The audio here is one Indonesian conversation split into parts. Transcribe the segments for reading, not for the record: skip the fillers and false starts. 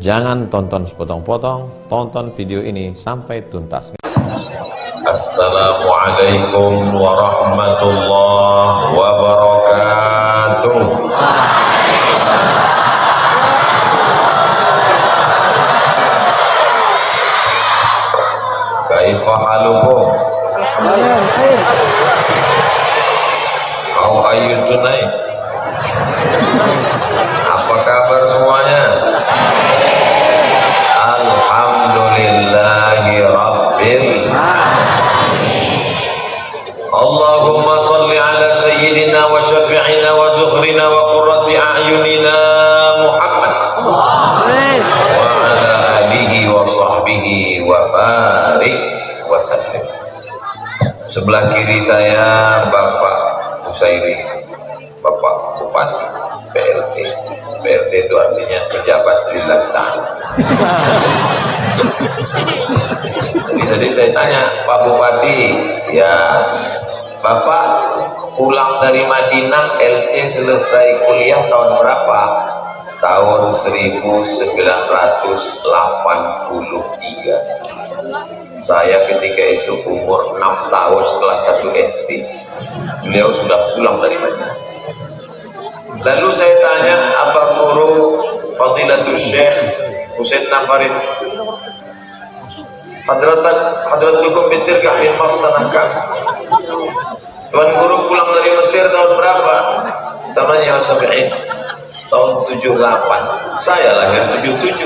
Jangan tonton sepotong-potong, tonton video ini sampai tuntas. Assalamualaikum warahmatullahi wabarakatuh. Kaifa halukum? How are you tonight? Apa kabar semuanya? Alhamdulillahi Rabbil Allahumma salli ala sayyidina wa syafi'ina wa dzukhrina wa qurrati a'yunina Muhammad wa ala alihi wa sahbihi wa barik wa sallim. Sebelah kiri saya Bapak Usairi, Bapak Bupati PLT. PLT itu artinya pejabat lillah ta'ala. Jadi saya tanya Pak Bupati, ya Bapak pulang dari Madinah LC selesai kuliah tahun berapa? Tahun 1983. Saya ketika itu umur 6 tahun kelas 1 SD. Beliau sudah pulang dari Madinah. Lalu saya tanya, apa guru Fadilatul Syekh Husain Nafarin, Hadratukum bitirkahil masanakam, Tuan guru pulang dari Mesir tahun berapa? Namanya Sabi'in, tahun 78. Saya lahir 77.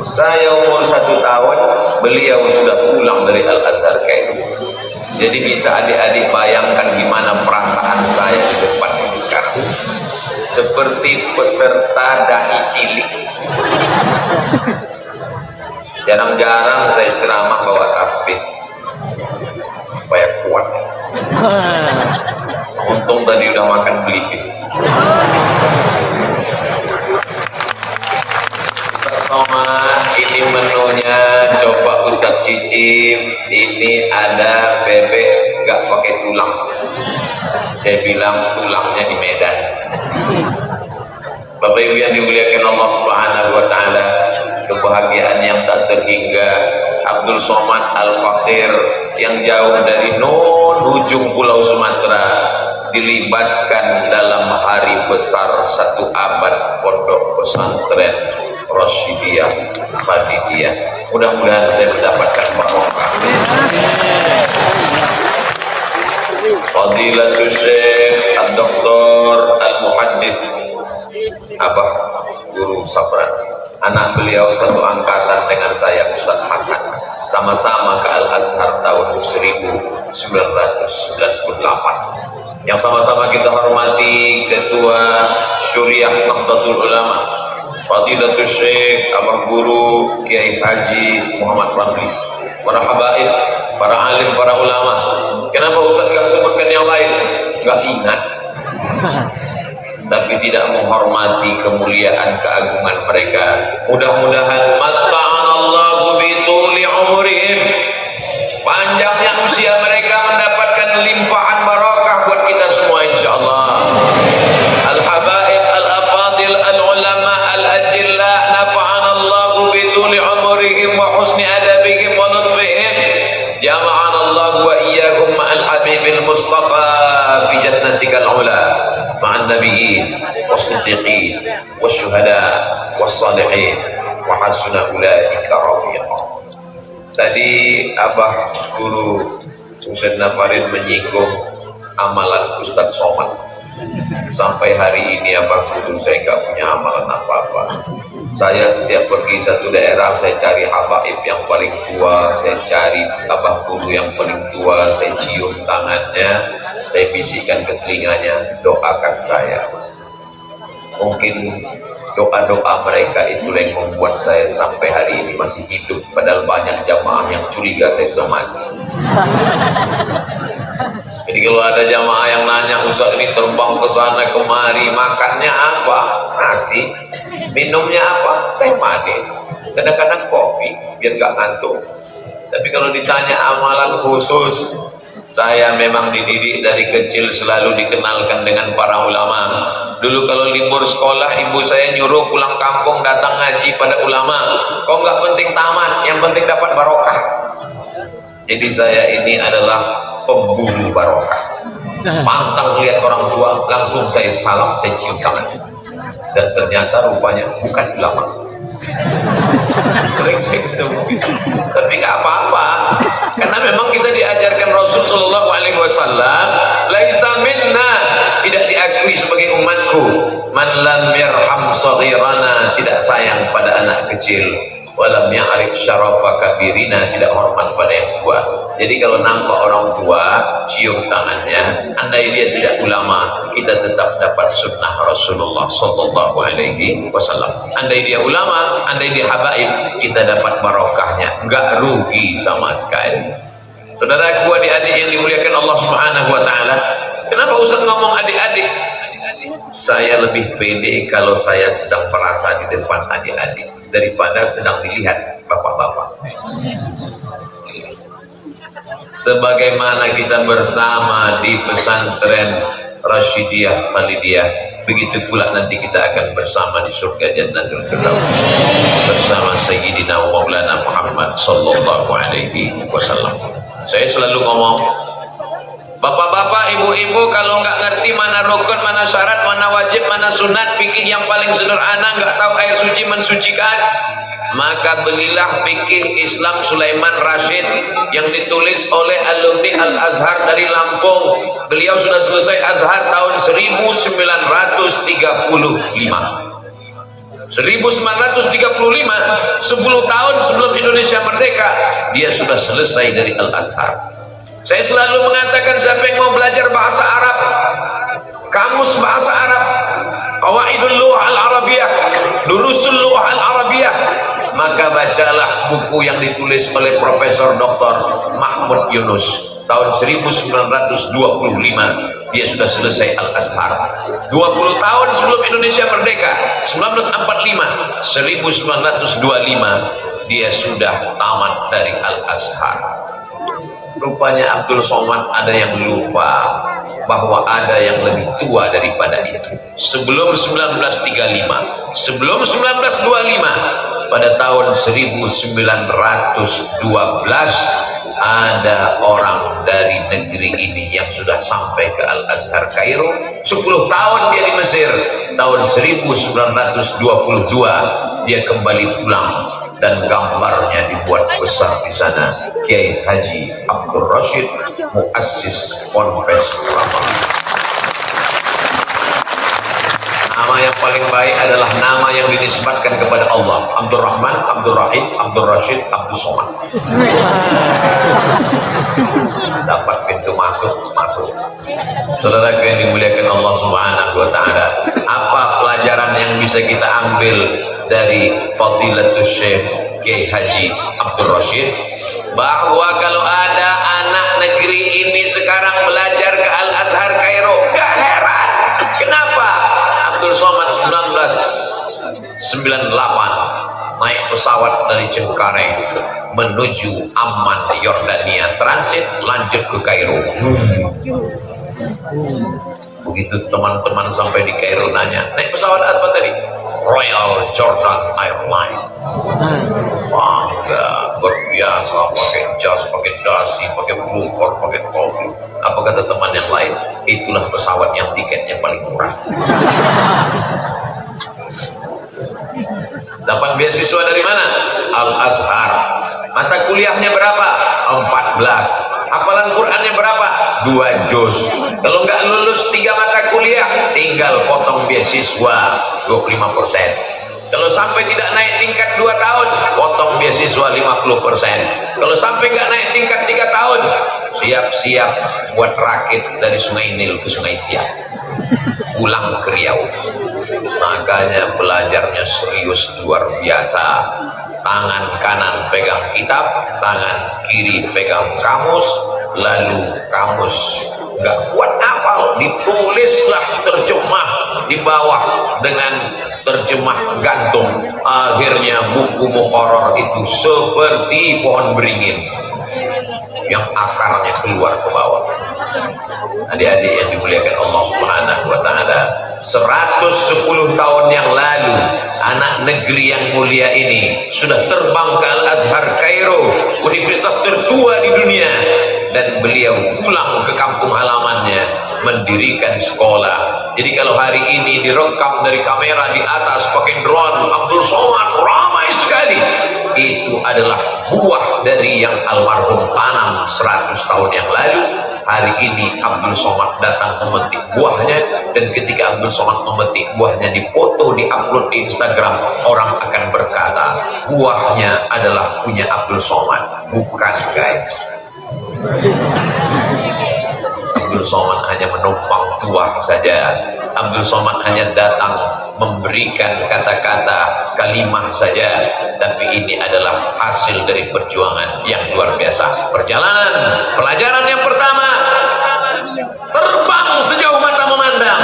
Saya umur 1 tahun, beliau sudah pulang dari Al-Azhar Kairo. Jadi bisa adik-adik bayangkan gimana perasaan saya di depan ini sekarang. Seperti peserta dai cilik. Jarang-jarang saya ceramah bawa tasbih supaya kuat. Untung tadi udah makan belibis. Sama ini menunya, coba Ustadz cicip. Ini ada bebek nggak pakai tulang. Saya bilang tulangnya di Medan. Bapak Ibu yang dimuliakan Allah Subhanahu wa taala, kebahagiaan yang tak terhingga. Abdul Somad Al-Fakir yang jauh dari ujung Pulau Sumatera dilibatkan dalam hari besar 1 abad pondok pesantren Rasyidiyah Khalidiyah. Mudah-mudahan saya mendapatkan barokah. Fadilatul Syekh Ad-Doktor Al-Muhaddis Abah Guru Sabran, anak beliau satu angkatan dengan saya Ustaz Hasan, sama-sama ke Al-Azhar tahun 1998. Yang sama-sama kita hormati Ketua Syuriah Nahdlatul Ulama Fadilatul Syekh Abah Guru Kiai Haji Muhammad Ramli, para habaib, para alim, para ulama. Kenapa Ustaz gak sebutkan yang lain? Gak ingat. Tapi tidak menghormati kemuliaan keagungan mereka. Mudah-mudahan matta'anallahu bituli umrihim, panjangnya usia mereka mendapatkan limpahan barakah buat kita semua insyaallah. Al-habaib al-afadil al-ulama al-ajilla nafa'anallahu bituli umrihim wa husni adabihim wa lutfihim. Jama'anallahu wa iyyakum ma'al habibil mustafa fi jannatikal ula ma'an nabiyyin was-siddiqin wasyuhada was-salihin wa hasuna ulaika rafiqa. Tadi Abah Guru Husain Nafarin menyinggung amalan Ustadz Somad. Sampai hari ini Abah Guru saya nggak punya amalan apa-apa. Saya setiap pergi satu daerah, saya cari habaib yang paling tua, saya cari Abah Guru yang paling tua, saya cium tangannya, saya bisikkan ke telinganya, doakan saya. Mungkin doa-doa mereka itu yang membuat saya sampai hari ini masih hidup, padahal banyak jamaah yang curiga saya sudah mati. Jadi kalau ada jamaah yang nanya, Ustaz ini terbang ke sana kemari, makannya apa? Nasi. Minumnya apa? Teh manis. Kadang-kadang kopi biar gak ngantuk. Tapi kalau ditanya amalan khusus, Saya memang dididik dari kecil selalu dikenalkan dengan para ulama. Dulu kalau libur sekolah, ibu saya nyuruh pulang kampung datang ngaji pada ulama. Kok nggak penting tamat, yang penting dapat barokah. Jadi saya ini adalah pemburu barokah. Pantang lihat orang tua, langsung saya salam, saya cium tangan. Dan ternyata rupanya bukan ulama. Sering saya ketemu gitu. Tapi nggak apa-apa, karena memang kita diajarkan Rasul Shallallahu Alaihi Wasallam, laisa minna, tidak diakui sebagai umatku, man lam yarham saghirana, tidak sayang pada anak kecil, walam ya'rif syarafa kabirina, tidak hormat pada yang tua. Jadi kalau nampak orang tua, cium tangannya. Andai dia tidak ulama, kita tetap dapat sunnah Rasulullah Sallallahu Alaihi Wasallam. Andai dia ulama, andai dia habaib, kita dapat barokahnya. Enggak rugi sama sekali. Saudaraku, adik-adik yang dimuliakan Allah Subhanahu Wa Taala, kenapa Ustaz ngomong adik-adik? Saya lebih pede kalau saya sedang merasa di depan adik-adik daripada sedang dilihat bapak-bapak. Sebagaimana kita bersama di pesantren Rasyidiyah Khalidiyah, begitu pula nanti kita akan bersama di surga Jannatul Firdaus bersama Sayyidina Maulana Muhammad Sallallahu Alaihi Wasallam. Saya selalu ngomong, bapak-bapak, ibu-ibu, kalau nggak ngerti mana rukun, mana syarat, mana wajib, mana sunat, fikih yang paling sederhana, nggak tahu air suci mensucikan, maka belilah fikih Islam Sulaiman Rashid yang ditulis oleh alumni Al-Azhar dari Lampung. Beliau sudah selesai Azhar tahun 1935. 1935, 10 tahun sebelum Indonesia merdeka, dia sudah selesai dari Al-Azhar. Saya selalu mengatakan, siapa yang mau belajar bahasa Arab, kamus bahasa Arab, qawaidul lughah al-arabiyah, durusul lughah al-arabiyah, maka bacalah buku yang ditulis oleh Profesor Dr. Mahmud Yunus tahun 1925. Dia sudah selesai Al-Azhar. 20 tahun sebelum Indonesia merdeka, 1945, 1925, dia sudah tamat dari Al-Azhar. Rupanya Abdul Somad ada yang lupa bahwa ada yang lebih tua daripada itu. Sebelum 1935, sebelum 1925, pada tahun 1912, ada orang dari negeri ini yang sudah sampai ke Al-Azhar Kairo. 10 tahun dia di Mesir. Tahun 1922 dia kembali pulang dan gambarnya dibuat besar di sana. Kiai Haji Abdul Rashid, muassis Ponpes Ramalan. Nama yang paling baik adalah nama yang dinisbatkan kepada Allah. Abdul Rahman, Abdul Rahim, Abdul Rashid, Abdul Somad. Dapat pintu masuk. Saudara yang dimuliakan Allah Subhanahu Wa Taala, apa pelajaran yang bisa kita ambil dari Fadilatul Syekh Kiai Haji Abdul Rashid? Bahwa kalau ada anak negeri ini sekarang belajar ke Al-Azhar Kairo, gak heran. Kenapa? Abdul Somad 1998 naik pesawat dari Cengkareng menuju Amman, Yordania, transit lanjut ke Kairo. Begitu teman-teman sampai di Kairo nanya, naik pesawat apa tadi? Royal Jordan Airlines. Bangga, berbiasa, pakai jas, pakai dasi, pakai blue, pakai topi. Apa kata teman yang lain? Itulah pesawat yang tiketnya paling murah. Dapat beasiswa dari mana? Al-Azhar. Mata kuliahnya berapa? 14. Hafalan Qurannya berapa? 2 juz. Kalau nggak lulus 3 mata kuliah, tinggal potong beasiswa 25%. Kalau sampai tidak naik tingkat 2 tahun, potong beasiswa 50%. Kalau sampai nggak naik tingkat 3 tahun, siap-siap buat rakit dari Sungai Nil ke Sungai Siak, pulang ke Riau. Makanya belajarnya serius luar biasa. Tangan kanan pegang kitab, tangan kiri pegang kamus, lalu kamus nggak kuat hafal, ditulislah terjemah di bawah dengan terjemah gantung. Akhirnya buku muqarrar itu seperti pohon beringin. yang akarnya keluar ke bawah. Adik-adik yang dimuliakan Allah Subhanahu wa taala, 110 tahun yang lalu anak negeri yang mulia ini sudah terbang ke Al-Azhar Kairo, universitas tertua di dunia, dan beliau pulang ke kampung halamannya mendirikan sekolah. Jadi kalau hari ini direkam dari kamera di atas pakai drone, Abdul Somad ramai sekali, itu adalah buah dari yang almarhum tanam 100 tahun yang lalu. Hari ini Abdul Somad datang memetik buahnya, dan ketika Abdul Somad memetik buahnya dipoto, diupload di Instagram, orang akan berkata buahnya adalah punya Abdul Somad. Bukan, guys. Abdul Somad hanya menumpang tuah saja. Abdul Somad hanya datang memberikan kata-kata, kalimah saja, tapi ini adalah hasil dari perjuangan yang luar biasa. Perjalanan, pelajaran yang pertama, terbang sejauh mata memandang.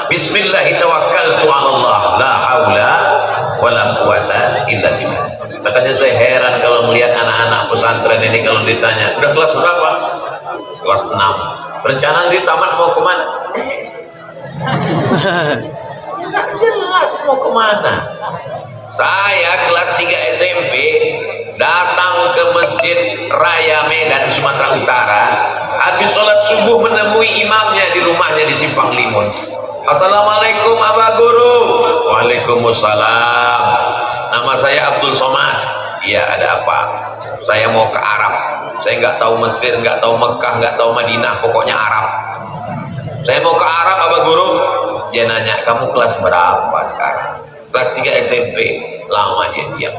Bismillahirrahmanirrahim, la haula wala quwata illa billah. Makanya saya heran kalau melihat anak-anak pesantren ini, kalau ditanya, udah kelas berapa? Kelas 6. Rencana nanti tamat mau kemana? Tidak jelas mau kemana. Saya kelas 3 SMP datang ke Masjid Raya Medan, Sumatera Utara. Habis sholat subuh menemui imamnya di rumahnya di Simpang Limun. Assalamualaikum Abah Guru. Waalaikumsalam. Nama saya Abdul Somad. Iya, ada apa? Saya mau ke Arab. Saya nggak tahu Mesir, nggak tahu Mekah, nggak tahu Madinah, pokoknya Arab. Saya mau ke Arab, Abah Guru. Dia nanya, kamu kelas berapa sekarang? Kelas 3 SMP. Lama dia diam.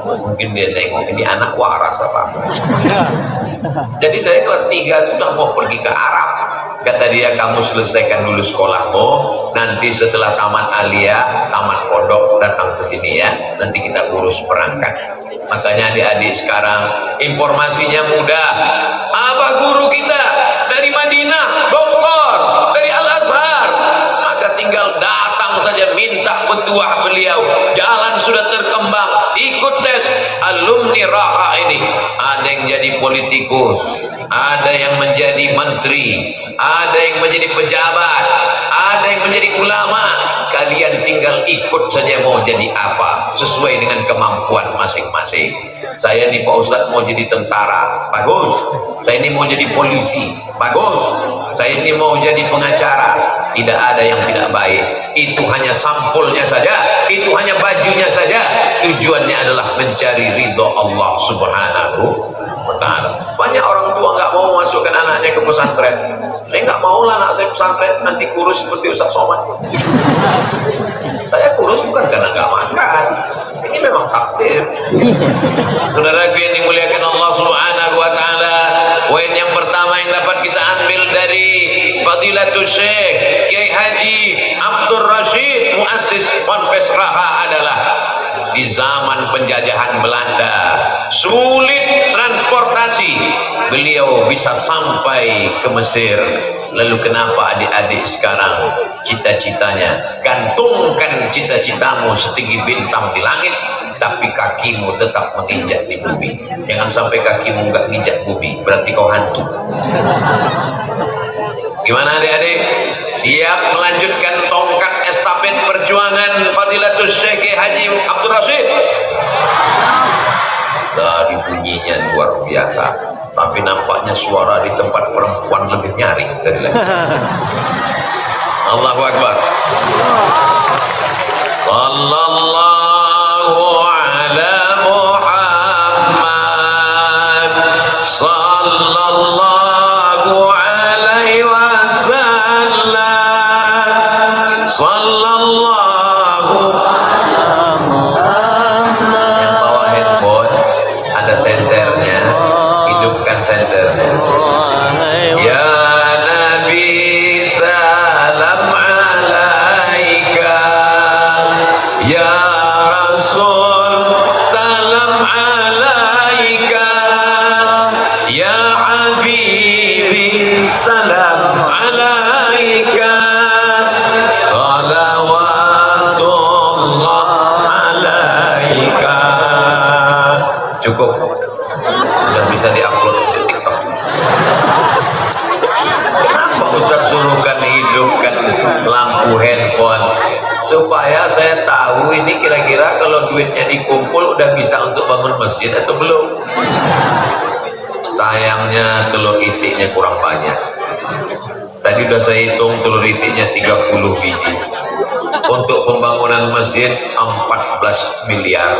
Mungkin dia nengok, ini anak waras apa? Jadi saya kelas 3 sudah mau pergi ke Arab. Kata dia, kamu selesaikan dulu sekolahmu, nanti setelah tamat aliyah, tamat pondok, datang ke sini ya. Nanti kita urus perangkat. Makanya adik-adik sekarang informasinya mudah. Abah Guru kita dari Madinah, doktor dari Al-Azhar, maka tinggal datang saja minta petuah beliau. Jalan sudah terkembang, ikut tes. Alumni Raha ini ada yang jadi politikus, ada yang menjadi menteri, ada yang menjadi pejabat, ada yang menjadi ulama. Kalian tinggal ikut saja mau jadi apa, sesuai dengan kemampuan masing-masing. Saya nih Pak Ustadz mau jadi tentara, bagus. Saya ini mau jadi polisi, bagus. Saya ini mau jadi pengacara. Tidak ada yang tidak baik. Itu hanya sampulnya saja, itu hanya bajunya saja. Tujuannya adalah mencari ridho Allah Subhanahu wa ta'ala. Banyak orang tua nggak mau masukkan anaknya ke pesantren. Saya nggak mau lah anak saya pesantren nanti kurus seperti Ustaz Somad. Saya kurus bukan karena nggak makan, ini memang takdir. Saudaraku yang dimuliakan Allah Subhanahu wa ta'ala, poin yang pertama yang dapat kita ambil dari Fadilatul Syekh Kiai Haji Abdul Rashid, muassis Ponpes Raha, adalah di zaman penjajahan Belanda sulit transportasi, beliau bisa sampai ke Mesir. Lalu kenapa adik-adik sekarang cita-citanya, gantungkan cita-citamu setinggi bintang di langit, tapi kakimu tetap menginjak di bumi. Jangan sampai kakimu nggak nginjak bumi, berarti kau hantu. Gimana adik-adik? Siap melanjutkan tongkat estafet perjuangan Fadilatul Syekh Haji Abdul Rashid? Dari bunyinya luar biasa, tapi nampaknya suara di tempat perempuan lebih nyaring dari lagi. Allahu Akbar. Sallallahu ala Muhammad, sallallahu alaihi wasallam, sallallahu. Yang bawa handphone ada senternya, hidupkan senternya. Ya Nabi salam alaika, ya Rasul salam alaika, ya Habibi salam alaika, salawatullah alaika. Cukup, sudah bisa diupload di TikTok. saya tahu ini kira-kira kalau duitnya dikumpul udah bisa untuk bangun masjid atau belum. Sayangnya telur itiknya kurang banyak. Tadi udah saya hitung telur itiknya 30 biji. Untuk pembangunan masjid 14 miliar.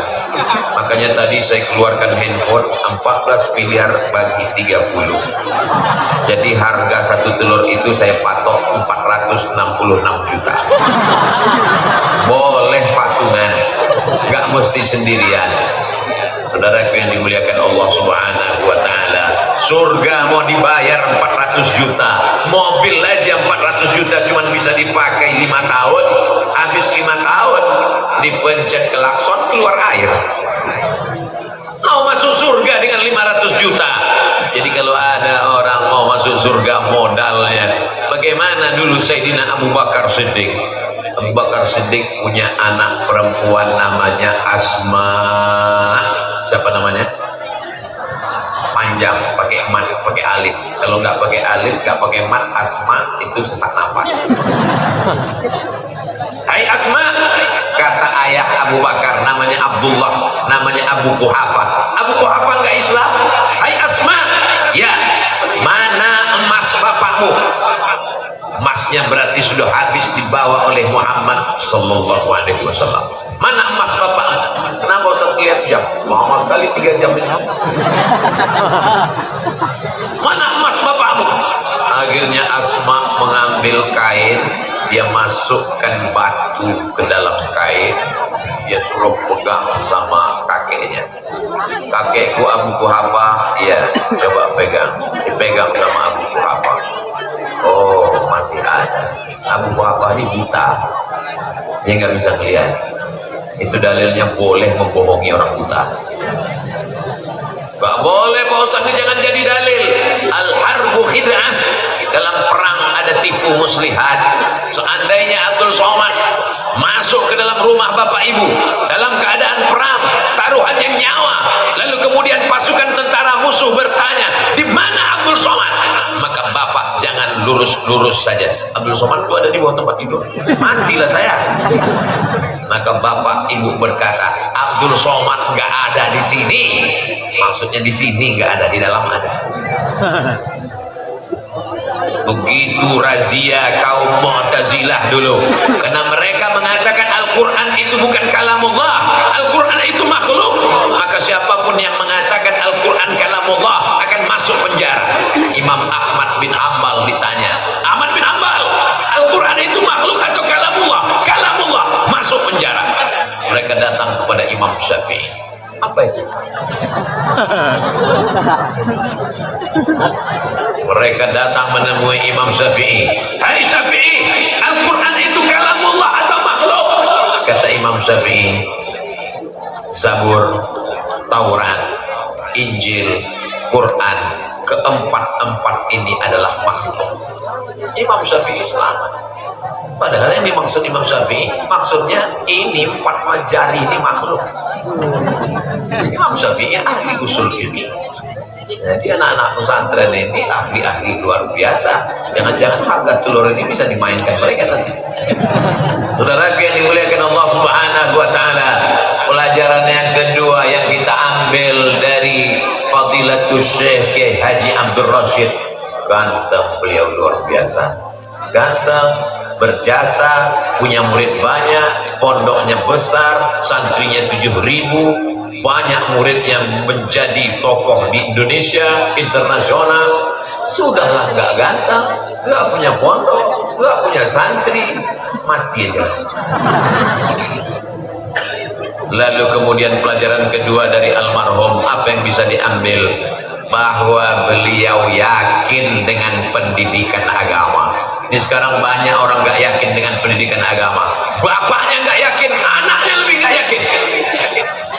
Makanya tadi saya keluarkan handphone 14 miliar bagi 30. Jadi harga satu telur itu saya patok 466 juta. Boleh patungan, nggak mesti sendirian. Saudaraku yang dimuliakan Allah Subhanahu wa taala, surga mau dibayar 400 juta, mobil aja 400 juta cuman bisa dipakai 5 tahun, habis 5 tahun dipencet klakson keluar air. Mau masuk surga dengan 500 juta. Jadi kalau ada orang mau masuk surga modalnya, bagaimana dulu Sayyidina Abu Bakar Siddiq? Abu Bakar Siddiq punya anak perempuan namanya Asma. Siapa namanya? Panjang, pakai mat, pakai alif. Kalau nggak pakai alif, nggak pakai mat, Asma itu sesak nafas. Hai Asma, kata ayah Abu Bakar, namanya Abdullah, namanya Abu Quhafah. Abu Quhafah nggak Islam. Hai Asma, ya, mana emas bapakmu? Emasnya berarti sudah habis dibawa oleh Muhammad sallallahu alaihi wasallam. Mana emas bapakmu? Kenapa Ustaz lihat jam? Lama sekali 3 jam ini. Mana emas bapakmu? Akhirnya Asma mengambil kain, dia masukkan batu ke dalam kain, dia suruh pegang sama kakeknya. Kakekku Abu Quhafah, iya, coba pegang. Dipegang sama Abu Quhafah. Oh, masih ada. Abu Quhafah ini buta, dia nggak bisa melihat. Itu dalilnya boleh membohongi orang buta. Gak boleh Pak Ustaz, jangan jadi dalil. Al-harbu khid'ah. Dalam perang ada tipu muslihat. Seandainya Abdul Somad masuk ke dalam rumah bapak ibu dalam keadaan perang, taruhannya nyawa, lalu kemudian pasukan tentara musuh bertanya, di mana Abdul Somad? Maka bapak jangan lurus-lurus saja. Abdul Somad itu ada di bawah tempat tidur. Matilah saya. Maka bapak ibu berkata, Abdul Somad nggak ada di sini. Maksudnya di sini nggak ada, di dalam ada. Begitu razia kaum Mu'tazilah dulu, karena mereka mengatakan Al-Quran itu bukan kalamullah, Al-Quran itu makhluk. Maka siapapun yang mengatakan Al-Quran kalamullah akan masuk penjara. Imam Ahmad bin Hanbal ditanya, Ahmad bin Hanbal, Al-Quran itu makhluk atau kalamullah? Kalamullah, masuk penjara. Mereka datang kepada Imam Syafi'i. Apa itu? Mereka datang menemui Imam Syafi'i. Hai Syafi'i, Al-Quran itu kalamullah atau makhluk? Kata Imam Syafi'i, Zabur, Taurat, Injil, Quran, keempat-empat ini adalah makhluk. Imam Syafi'i selamat. Padahal yang dimaksud Imam Syafi'i, maksudnya ini 4 jari ini makhluk. Imam Syafi'i ahli usul fikih. Jadi anak-anak pesantren ini ahli-ahli luar biasa. Jangan-jangan harga telur ini bisa dimainkan mereka nanti. Saudara yang dimuliakan Allah Subhanahu wa taala, pelajaran yang kedua yang kita ambil dari Fadilatul Syekh Kiai Haji Abdul Rashid, ganteng beliau luar biasa. Ganteng, berjasa, punya murid banyak, pondoknya besar, santrinya 7.000, banyak murid yang menjadi tokoh di Indonesia, internasional. Sudahlah nggak ganteng, nggak punya pondok, nggak punya santri, mati aja. Lalu kemudian pelajaran kedua dari almarhum, apa yang bisa diambil? Bahwa beliau yakin dengan pendidikan agama. Ini sekarang banyak orang nggak yakin dengan pendidikan agama. Bapaknya nggak yakin, anaknya lebih nggak yakin.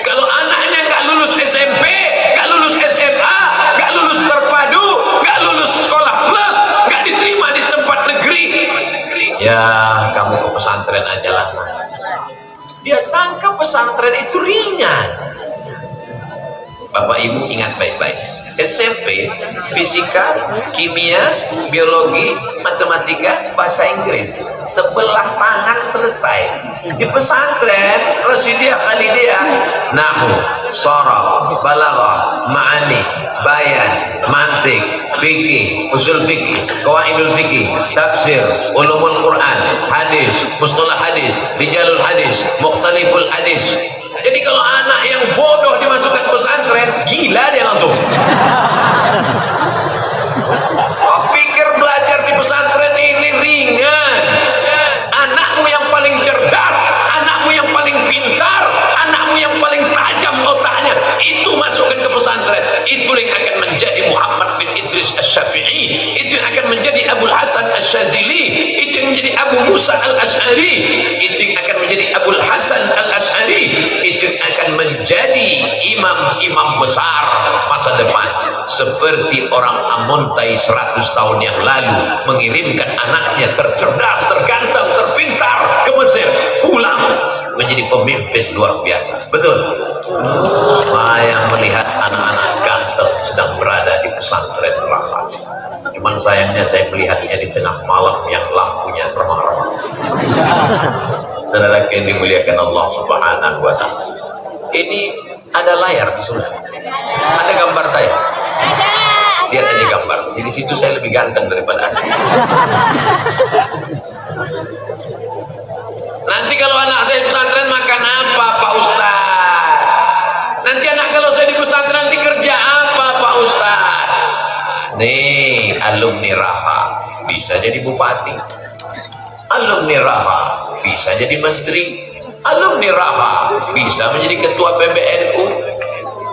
Kalau anaknya nggak lulus SMP, nggak lulus SMA, nggak lulus terpadu, nggak lulus sekolah plus, nggak diterima di tempat negeri, ya kamu ke pesantren aja lah. Dia sangka pesantren itu ringan. Bapak Ibu ingat baik-baik, SMP, fisika, kimia, biologi, matematika, bahasa Inggris. Sebelah tangan selesai. Di pesantren Rasidiyah Khalidiyah, nahwu, sharaf, balaghah, ma'ani, bayan, mantik, fikih, usul fikih, qawaidul fikih, tafsir, ulumul Quran, hadis, mustalah hadis, rijalul hadis, mukhtaliful hadis. Jadi kalau anak yang bodoh dimasukkan pesantren, gila dia langsung. Kau pikir belajar di pesantren ini ringan? Anakmu yang paling cerdas, anakmu yang paling pintar, anakmu yang paling tajam otaknya, itu masukkan ke pesantren. Itu yang akan menjadi Muhammad bin Idris Asy-Syafi'i, itu yang akan menjadi Abul Hasan Asy-Syadzili, itu yang menjadi Abu Musa Al-Asy'ari, itu yang akan menjadi Abul Hasan Al-Asy'ari, itu yang akan menjadi imam-imam besar masa depan. Seperti orang Amuntai 100 tahun yang lalu mengirimkan anaknya tercerdas, terganteng, terpintar ke Mesir, pulang menjadi pemimpin luar biasa. Betul? Saya melihat anak-anak ganteng sedang berada di pesantren Rafa. Cuman sayangnya saya melihatnya di tengah malam yang lampunya remang-remang. Saudara yang dimuliakan Allah Subhanahu wa Ta'ala, ini ada layar di sana, ada gambar saya. Lihat aja gambar. Di situ saya lebih ganteng daripada asli. Nanti kalau anak saya di pesantren makan apa, Pak Ustaz? Nanti anak kalau saya di pesantren nanti kerja apa, Pak Ustaz? Nih, alumni Raha bisa jadi bupati, alumni Raha bisa jadi menteri, alumni Raha bisa menjadi ketua PBNU.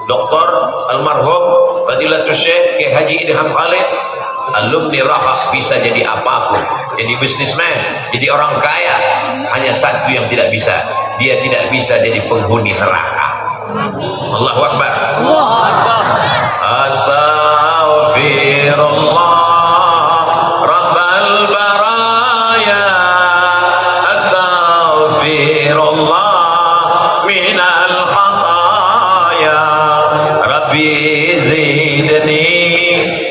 Dr. Almarhum Fadilatul Syekh Kiai Haji Idham Khalid, alumni Raha bisa jadi apapun, jadi bisnismen, jadi orang kaya. Hanya satu yang tidak bisa, dia tidak bisa jadi penghuni neraka. Allahu Akbar. Astaghfirullah Rabbal baraya, astaghfirullah minal khataya, Rabbi zidni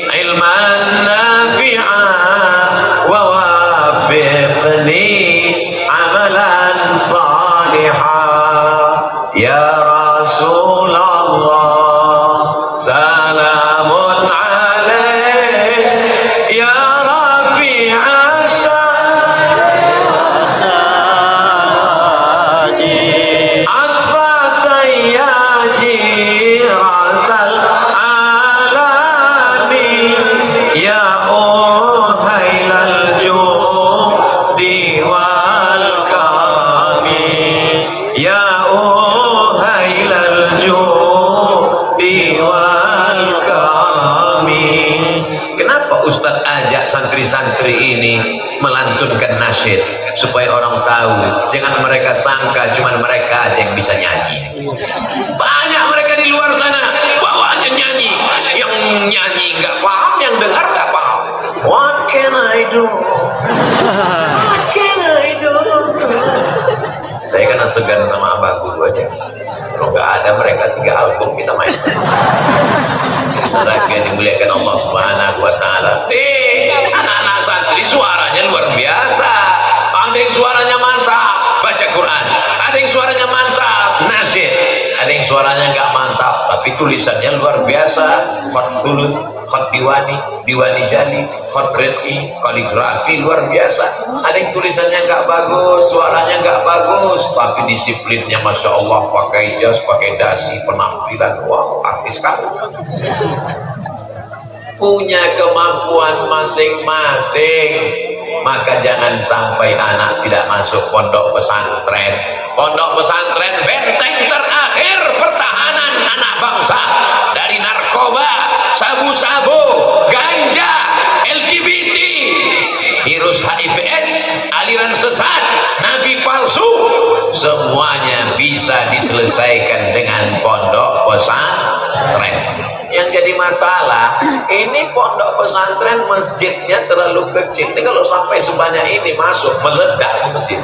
ilman nafi'an wa wafiqni amalan salihah. Ya Rasulullah salamun alaik ya rafi'a sya'ni atfatan ya jiratal alami ya uhailal judi wal karami ya uhailal judi wal karami. Kenapa Ustadz ajak santri-santri ini melantunkan nasyid? Supaya orang tahu, jangan mereka sangka cuma mereka aja yang bisa nyanyi. Banyak mereka di luar sana bawaannya nyanyi, yang nyanyi nggak paham, yang dengar nggak paham. What can I do? What can I do? Saya kena segan sama abah guru aja. Kalau nggak ada mereka 3 album kita main. Lagi yang dimuliakan Allah Subhanahu wa Ta'ala. Anak-anak santri suaranya luar biasa. Ada yang suaranya mantap baca Quran, ada yang suaranya mantap nasyid, ada yang suaranya nggak mantap tapi tulisannya luar biasa. Khat thuluth, khat diwani, diwani jali, khat rid'i, kaligrafi luar biasa. Ada yang tulisannya nggak bagus, suaranya nggak bagus, tapi disiplinnya masya Allah, pakai jas, pakai dasi, penampilan wow, artis kamu. Punya kemampuan masing-masing. Maka jangan sampai anak tidak masuk pondok pesantren. Pondok pesantren benteng terakhir pertahanan anak bangsa dari narkoba, sabu-sabu, ganja, LGBT, virus HIV/AIDS, aliran sesat, nabi palsu, semuanya bisa diselesaikan dengan pondok pesantren. Yang jadi masalah, ini pondok pesantren masjidnya terlalu kecil. Ini kalau sampai sebanyak ini masuk, meledak masjid.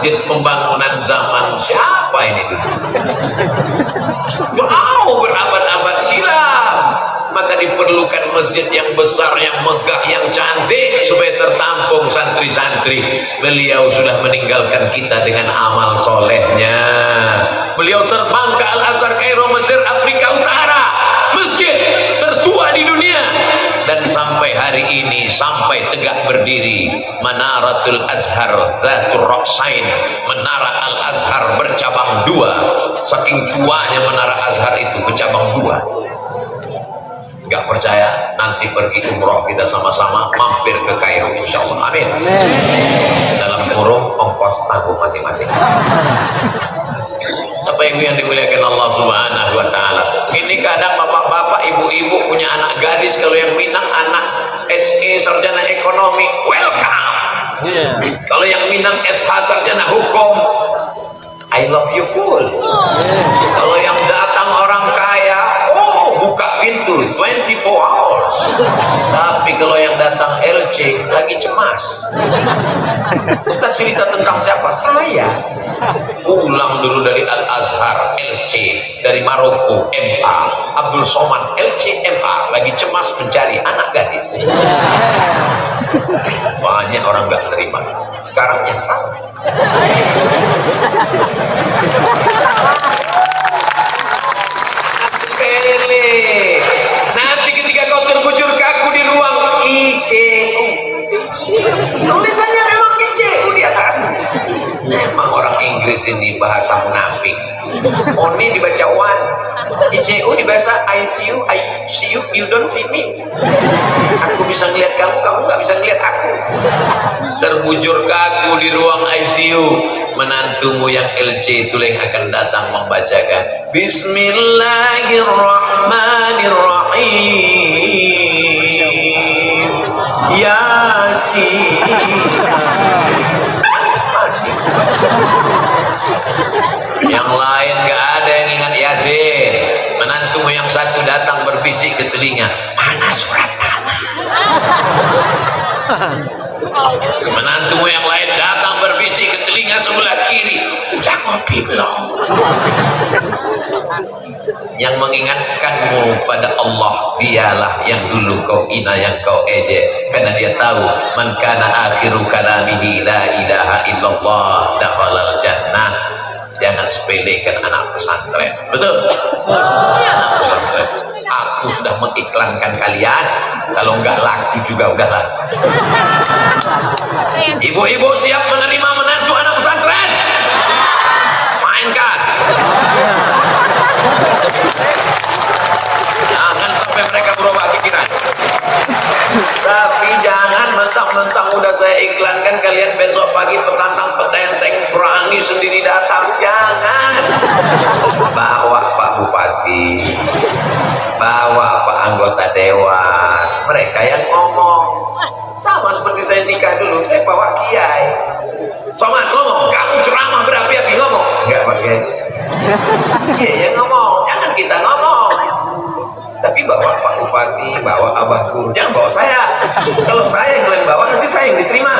masjid pembangunan zaman siapa ini dulu? Jauh berabad-abad silam. Maka diperlukan masjid yang besar, yang megah, yang cantik supaya tertampung santri-santri. Beliau sudah meninggalkan kita dengan amal solehnya. Beliau terbang ke Al-Azhar, Kairo, Mesir, Afrika Utara, masjid tertua di dunia. Dan sampai hari ini, sampai tegak berdiri, Manaratul Azhar Dzatur Ra'sain, Menara Al-Azhar bercabang dua. Saking tuanya Menara Azhar itu bercabang dua. Gak percaya, nanti pergi umroh kita sama-sama mampir ke Kairo insyaallah. Amin. Dalam kurung ongkos tanggung masing-masing. Bapak Ibu yang dimuliakan Allah Subhanahu wa taala. Ini kadang bapak-bapak, ibu-ibu punya anak gadis, kalau yang Minang anak SE sarjana ekonomi, welcome. Kalau yang Minang SH sarjana hukum, I love you full. Kalau yang datang orang kaya, buka pintu 24 hours. Tapi kalau yang datang LC lagi cemas. Ustaz cerita tentang siapa? Saya. Pulang dulu dari Al-Azhar LC, dari Maroko MA, Abdul Somad LC MA, lagi cemas mencari anak gadis. Banyak orang gak terima. Sekarang nyesal. Nanti ketika kau terbujur kaku di ruang ICU, tulisannya memang ICU di atas. Memang orang Inggris ini bahasa munafik. Oni dibaca one, ICU dibaca ICU, ICU, you don't see me. Aku bisa ngeliat kamu, kamu nggak bisa ngeliat aku. Terbujur kaku di ruang ICU, menantumu yang LC itu yang akan datang membacakan Bismillahirrahmanirrahim Yasin. Yang lain gak ada yang ingat Yasin. Menantumu yang satu datang berbisik ke telinga, mana surat tanah? Menantumu yang lain datang berbisik ke telinga sebelah kiri, udah ngopi belum? Yang mengingatkanmu pada Allah, dialah yang dulu kau hina, yang kau ejek, karena dia tahu man kana akhiru kalamihi la ilaha illallah dakhalal jannah. Jangan sepelekan anak pesantren. Betul? Anak pesantren. Aku sudah mengiklankan kalian, kalau nggak laku juga udahlah. Ibu-ibu siap menerima menantu anak pesantren? Mainkan. Jangan sampai mereka berubah pikiran. Tapi jangan mentang-mentang udah saya iklankan kalian besok pagi petantang-petenteng berani sendiri datang. Jangan. Bawa Pak Bupati, bawa Pak anggota dewan, mereka yang ngomong. Sama seperti saya nikah dulu, saya bawa kiai. Somad ngomong, kamu ceramah berapi-api, ngomong. Enggak pakai. Iya yang ngomong, jangan kita ngomong. Tapi bawa Pak Bupati, bawa Abah Guru, jangan bawa saya. Kalau saya yang kalian bawa, nanti saya yang diterima.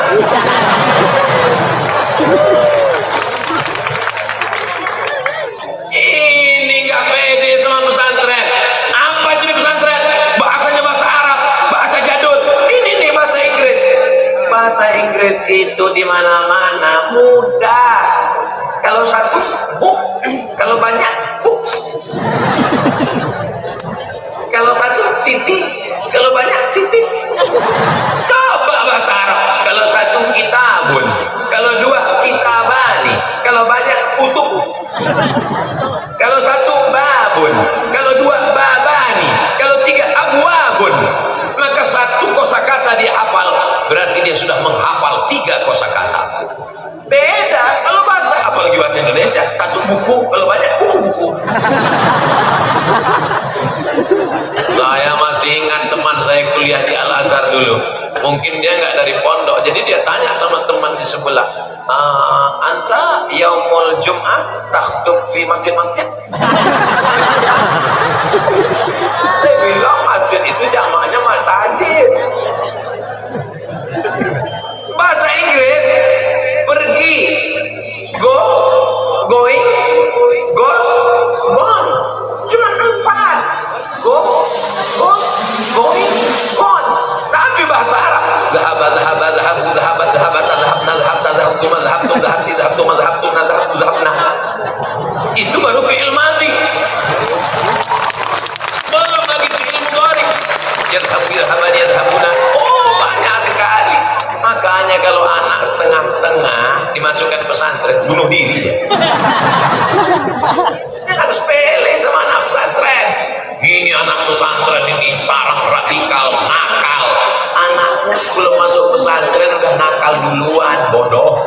Ini gak pede sama pesantren. Apa jadi pesantren? Bahasanya bahasa Arab, bahasa jadul. Ini nih bahasa Inggris. Bahasa Inggris itu di mana-mana mudah. Kalau satu book, kalau banyak books. Kalau satu city, kalau banyak cities. Coba bahasa Arab. Kalau satu kitabun, kalau dua kitabani, kalau banyak kutub. Kalau satu babun, kalau dua babani, kalau tiga abwabun. Maka satu kosakata dia hafal, berarti dia sudah menghafal 3 kosakata. Beda kalau bahasa, apalagi bahasa Indonesia, satu buku, kalau banyak buku-buku. Saya masih ingat teman saya kuliah di Al-Azhar dulu. Mungkin dia nggak dari pondok, jadi dia tanya sama teman di sebelah, anta yaumul jum'ah takhtub fi masjid-masjid? Saya bilang masjid itu jamaknya masajid. Bahasa Inggris, pergi dimasukkan pesantren, bunuh diri ya. Harus sepele sama anak pesantren. Ini anak pesantren ini sarang radikal, nakal. Anakmu sebelum masuk pesantren udah nakal duluan, bodoh.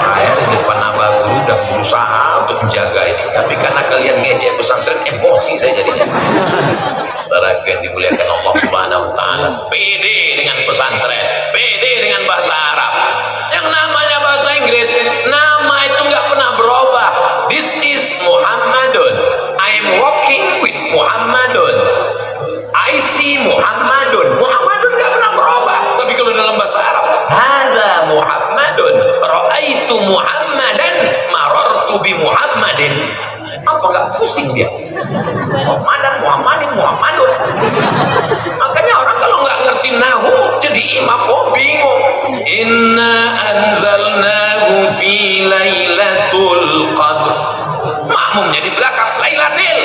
Saya di depan abah guru udah berusaha untuk menjaga ini, tapi karena kalian ngejek pesantren, emosi saya jadinya. Saudara yang dimuliakan Allah Subhanahu wa taala, pede dengan pesantren, pede dengan bahasa Arab. Yang namanya bahasa Inggris, nama itu nggak pernah berubah. This is Muhammadun. I am walking with Muhammadun. I see Muhammadun. Muhammadun nggak pernah berubah. Tapi kalau dalam bahasa Arab, hadza Muhammadun. Ra'aitu Muhammadan, marartu bi Muhammadin. Apa nggak pusing dia? Muhammadin, Muhammadun. Makanya orang kalau nggak ngerti nahu jadi imam, bingung. Inna anzalnahu fi lailatul qadr. Makmumnya di belakang lailatul.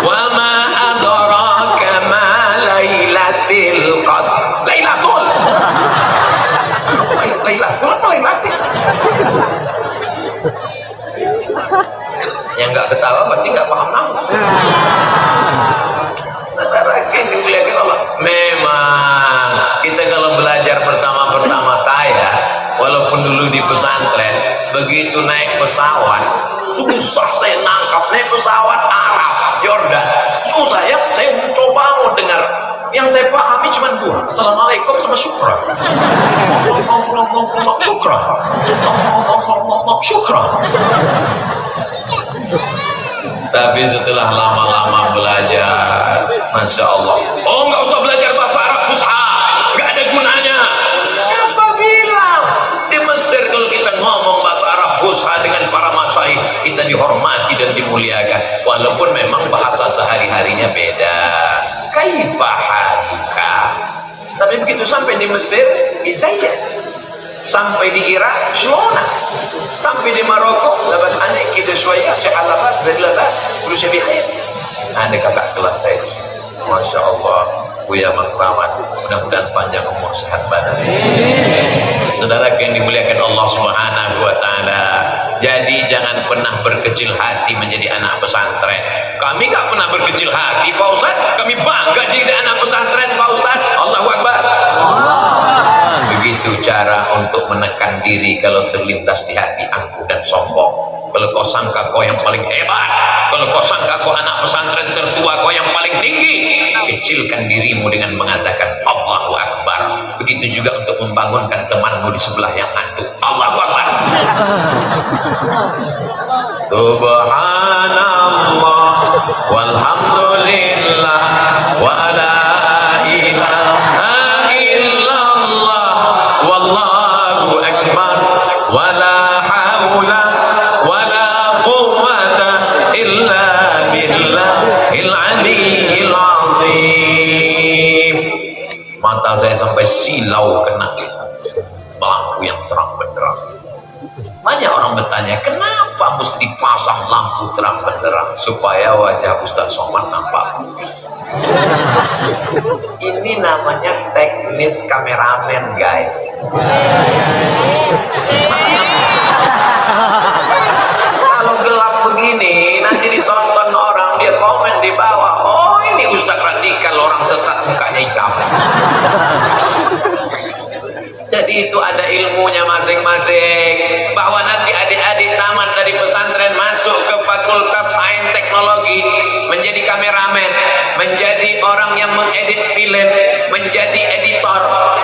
Wa ma adraka ma lailatul qadr. Lailatul. Lailatul apa lailatul? Yang nggak ketawa berarti nggak paham nahu. Saudara yang dimuliakan Allah, memang kita kalau belajar pertama-pertama, saya walaupun dulu di pesantren, begitu naik pesawat susah saya nangkap. Naik pesawat Arab, Yordan, susah ya. Saya mencoba mau dengar, yang saya pahami cuma dua, assalamualaikum sama syukran. Syukran, syukran. Tapi setelah lama-lama belajar, Masya Allah, oh nggak usah belajar bahasa Arab Fusha, nggak ada gunanya. Siapa bilang di Mesir kalau kita ngomong bahasa Arab Fusha dengan para masyaikh, kita dihormati dan dimuliakan, walaupun memang bahasa sehari-harinya beda. Kaifahaluka. Tapi begitu sampai di Mesir, bisa aja. Sampai di Irak, Shona. Sampai di Maroko, labas aneh, kita suaya, sehalafat, dari labas, berusia bikhair. Ada kakak kelas saya, Masya Allah, Buya Mas Rahmat, mudah-mudahan panjang umur, sehat badan. Saudara yang dimuliakan Allah Subhanahu wa taala, jadi jangan pernah berkecil hati menjadi anak pesantren. Kami gak pernah berkecil hati, Pak Ustaz. Kami bangga jadi anak pesantren, Pak Ustaz. Allahu Akbar. Begitu cara untuk menekan diri kalau terlintas di hati angkuh dan sombong. Kalau kau sangka kau yang paling hebat, kalau kau sangka kau anak pesantren tertua, kau yang paling tinggi, kecilkan dirimu dengan mengatakan Allahu Akbar. Begitu juga untuk membangunkan temanmu di sebelah yang ngantuk. Allahu Akbar. Subhanallah walhamdulillah wa la ilaha illallah wallahu akbar wa la haula wa la quwwata illa billahil aliyyil azim. Mata saya sampai silau kena lampu yang terang benderang. Banyak orang bertanya, kenapa mesti pasang lampu terang benderang supaya wajah Ustaz Somad nampak bagus? Ini namanya teknis kameramen, guys. Kalau gelap begini, nanti ditonton orang, dia komen di bawah, oh ini Ustaz radikal, orang sesat mukanya hitam. Jadi itu ada ilmunya masing-masing, bahwa nanti adik-adik tamat dari pesantren masuk ke fakultas sains teknologi, menjadi kameramen, menjadi orang yang mengedit film, menjadi editor.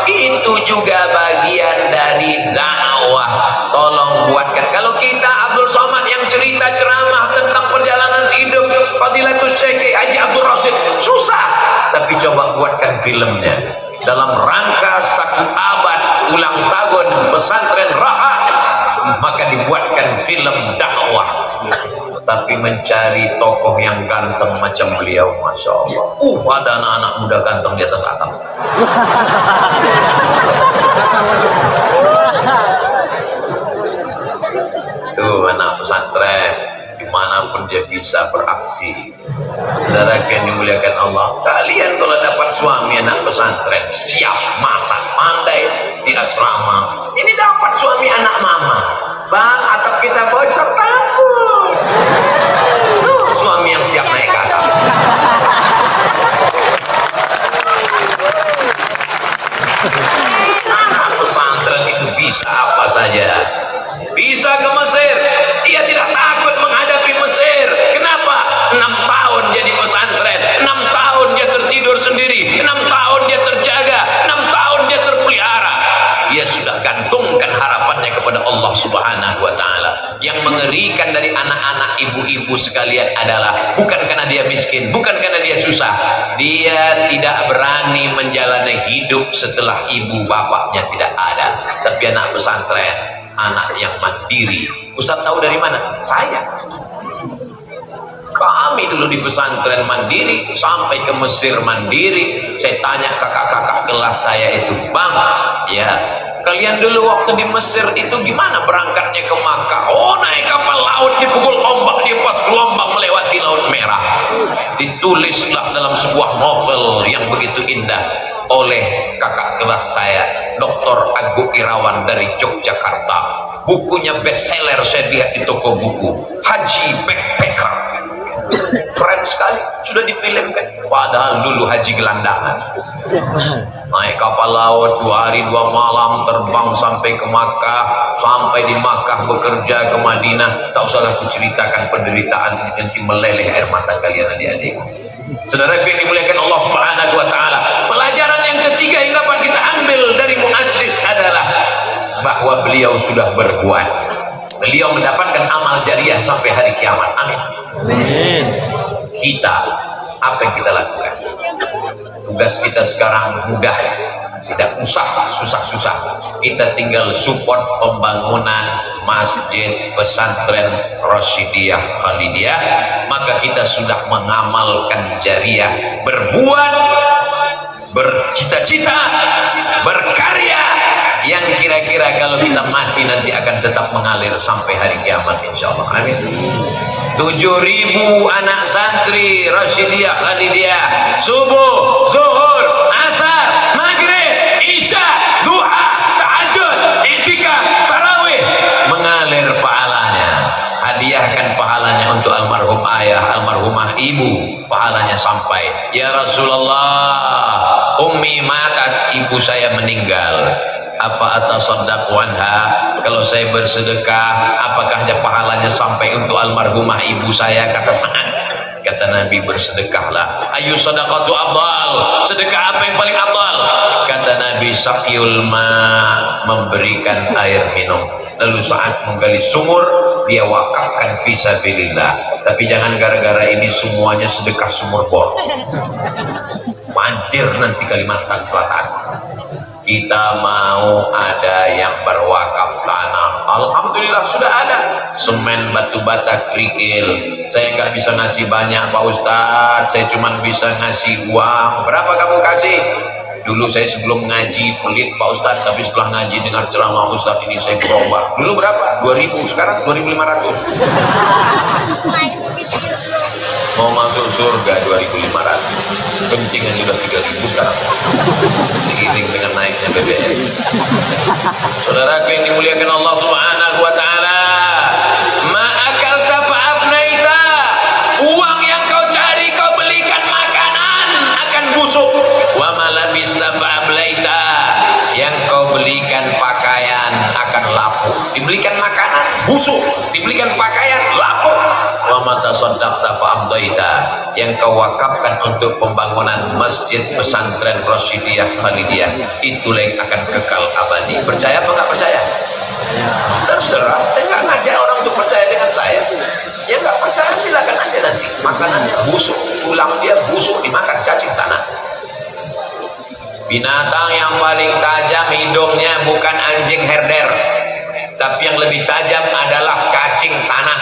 Itu juga bagian dari dakwah. Tolong buatkan. Kalau kita Abdul Somad yang cerita ceramah tentang perjalanan hidup Fadilatul Syekh Haji Abdul Rasid, susah. Tapi coba buatkan filmnya dalam rangka 1 abad ulang tahun pesantren Raha, maka dibuatkan film dakwah. Tapi mencari tokoh yang ganteng macam beliau, Masya Allah, ada anak-anak muda ganteng di atas atap. Tuh anak pesantren, dimanapun dia bisa beraksi. Saudara yang dimuliakan Allah, kalian kalau dapat suami anak pesantren, siap masak, pandai, di asrama. Ini dapat suami anak mama. Bang, atap kita bocor, takut. Tuh suami yang siap naik ke atap. Anak pesantren itu bisa apa saja. Bisa ke Mesir, dia tidak takut menghadapi Mesir. Kenapa? 6 tahun jadi pesantren, 6 tahun dia tertidur sendiri, 6 tahun dia terjaga, 6 tahun dia terpelihara. Dia sudah gantungkan harapannya kepada Allah Subhanahu wa Ta'ala. Yang mengerikan dari anak-anak ibu-ibu sekalian adalah bukan karena dia miskin, bukan karena dia susah, dia tidak berani menjalani hidup setelah ibu bapaknya tidak ada. Tapi anak pesantren, anak yang mandiri. Ustaz tahu dari mana? Saya. Kami dulu di pesantren mandiri, sampai ke Mesir mandiri. Saya tanya kakak-kakak kelas saya itu, bang, ya, kalian dulu waktu di Mesir itu gimana berangkatnya ke Makkah? Oh, naik kapal laut, dipukul ombak, dia pas gelombang melewati Laut Merah. Ditulislah dalam sebuah novel yang begitu indah oleh kakak kelas saya, Dr. Agung Irawan dari Yogyakarta. Bukunya bestseller, saya lihat di toko buku. Haji Backpacker. Keren sekali, sudah difilmkan. Padahal dulu haji gelandangan. Naik kapal laut 2 hari 2 malam, terbang sampai ke Makkah. Sampai di Makkah bekerja ke Madinah. Tak usahlah kuceritakan penderitaan, nanti meleleh air mata kalian adik-adik. Saudara yang dimuliakan Allah Subhanahu wa Ta'ala, pelajaran yang ketiga yang dapat kita ambil dari muassis adalah bahwa beliau sudah berbuat. Beliau mendapatkan amal jariah sampai hari kiamat. Amin. Amin. Kita, apa yang kita lakukan? Tugas kita sekarang mudah, tidak usah susah-susah. Kita tinggal support pembangunan masjid pesantren Rasyidiyah Khalidiyah, maka kita sudah mengamalkan jariah, berbuat, bercita-cita, berkarya, yang kira-kira kalau kita mati nanti akan tetap mengalir sampai hari kiamat insyaallah. Amin. 7.000 anak santri Rasyidiyah Khalidiyah, subuh, zuhur, asar, maghrib, isya, duha, tahajud, i'tikaf, tarawih, mengalir pahalanya. Hadiahkan pahalanya untuk almarhum ayah, almarhumah ibu, pahalanya sampai. Ya Rasulullah, ummi matat, ibu saya meninggal, apa atasaddaqu anha, kalau saya bersedekah apakah ada pahalanya sampai untuk almarhumah ibu saya? Kata sangat. Kata Nabi, bersedekahlah. Ayu sadaqatu afdal, sedekah apa yang paling afdal? Kata Nabi, saqiyul ma, memberikan air minum. Lalu saat menggali sumur dia wakafkan fisabilillah. Tapi jangan gara-gara ini semuanya sedekah sumur bor, banjir nanti Kalimantan Selatan. Kita mau ada yang berwakaf tanah. Alhamdulillah sudah ada semen, batu bata, kerikil. Saya nggak bisa ngasih banyak Pak Ustadz, saya cuma bisa ngasih uang. Berapa kamu kasih? Dulu saya sebelum ngaji pelit Pak Ustadz, tapi setelah ngaji dengar ceramah Ustadz ini saya berubah. Dulu berapa? 2.000, sekarang 2.500. Mau masuk surga 2.500, kencingan sudah 3.000 sekarang, seiring dengan naiknya BBM. Saudara yang dimuliakan Allah Subhanahu wa Ta'ala, ma'akalta fa'afnaita, uang yang kau cari kau belikan makanan akan busuk. Wa malabista fa'ablaita, yang kau belikan pakaian akan lapuk. Dibelikan makanan busuk, dibelikan pakaian lapuk. Wa mata saddaqta fa'amdaita, yang kau wakafkan untuk pembangunan masjid pesantren Rasyidiyah Khalidiyah, itulah yang akan kekal abadi. Percaya apa nggak percaya? Terserah, saya nggak ngajak orang untuk percaya dengan saya. Ya nggak percaya silakan aja, nanti makanannya busuk, tulang dia busuk dimakan cacing tanah. Binatang yang paling tajam hidungnya bukan anjing herder, tapi yang lebih tajam adalah cacing tanah.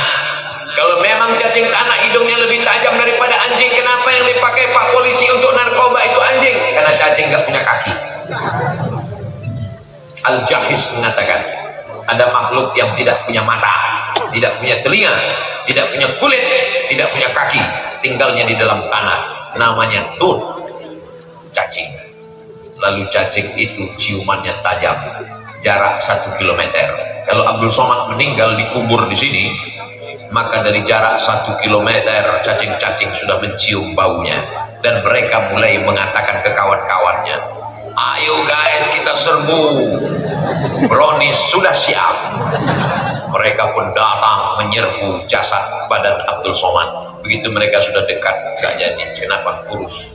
Kalau memang cacing tanah hidungnya lebih tajam daripada anjing, kenapa yang dipakai Pak Polisi untuk narkoba itu anjing? Karena cacing nggak punya kaki. Al-Jahiz mengatakan ada makhluk yang tidak punya mata, tidak punya telinga, tidak punya kulit, tidak punya kaki, tinggalnya di dalam tanah, namanya tur, cacing. Lalu cacing itu ciumannya tajam, jarak 1 kilometer. Kalau Abdul Somad meninggal dikubur di sini, maka dari jarak 1 kilometer cacing-cacing sudah mencium baunya, dan mereka mulai mengatakan ke kawan-kawannya, ayo guys kita serbu, brownies sudah siap. Mereka pun datang menyerbu jasad badan Abdul Somad. Begitu mereka sudah dekat, gak jadi. Kenapa? Kurus.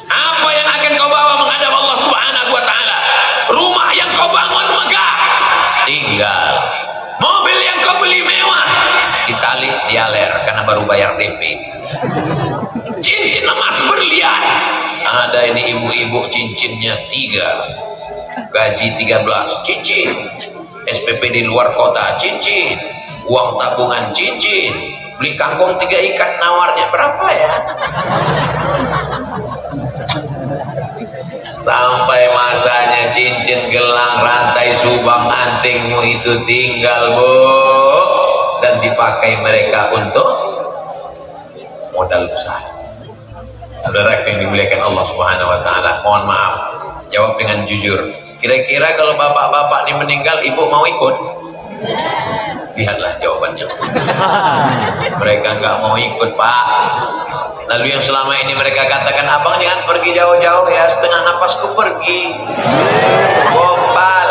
Apa yang akan kau bawa menghadap Allah Subhanahu wa ta'ala? Rumah yang kau bangun megah, tinggal. Mobil yang kau beli mewah, ditalik dialer karena baru bayar DP. Cincin emas berlian, ada ini ibu-ibu cincinnya 3, gaji 13 cincin, SPP di luar kota cincin, uang tabungan cincin, beli kangkung 3 ikan nawarnya berapa ya? Sampai masanya cincin, gelang, rantai, subang, antingmu itu tinggal, Bu, dan dipakai mereka untuk modal besar. Saudara yang dimuliakan Allah Subhanahu wa ta'ala, mohon maaf, jawab dengan jujur. Kira-kira kalau bapak-bapak ini meninggal, ibu mau ikut? Lihatlah jawabannya. Mereka nggak mau ikut, Pak. Lalu yang selama ini mereka katakan, abang jangan pergi jauh-jauh ya, setengah napasku pergi. Gombal.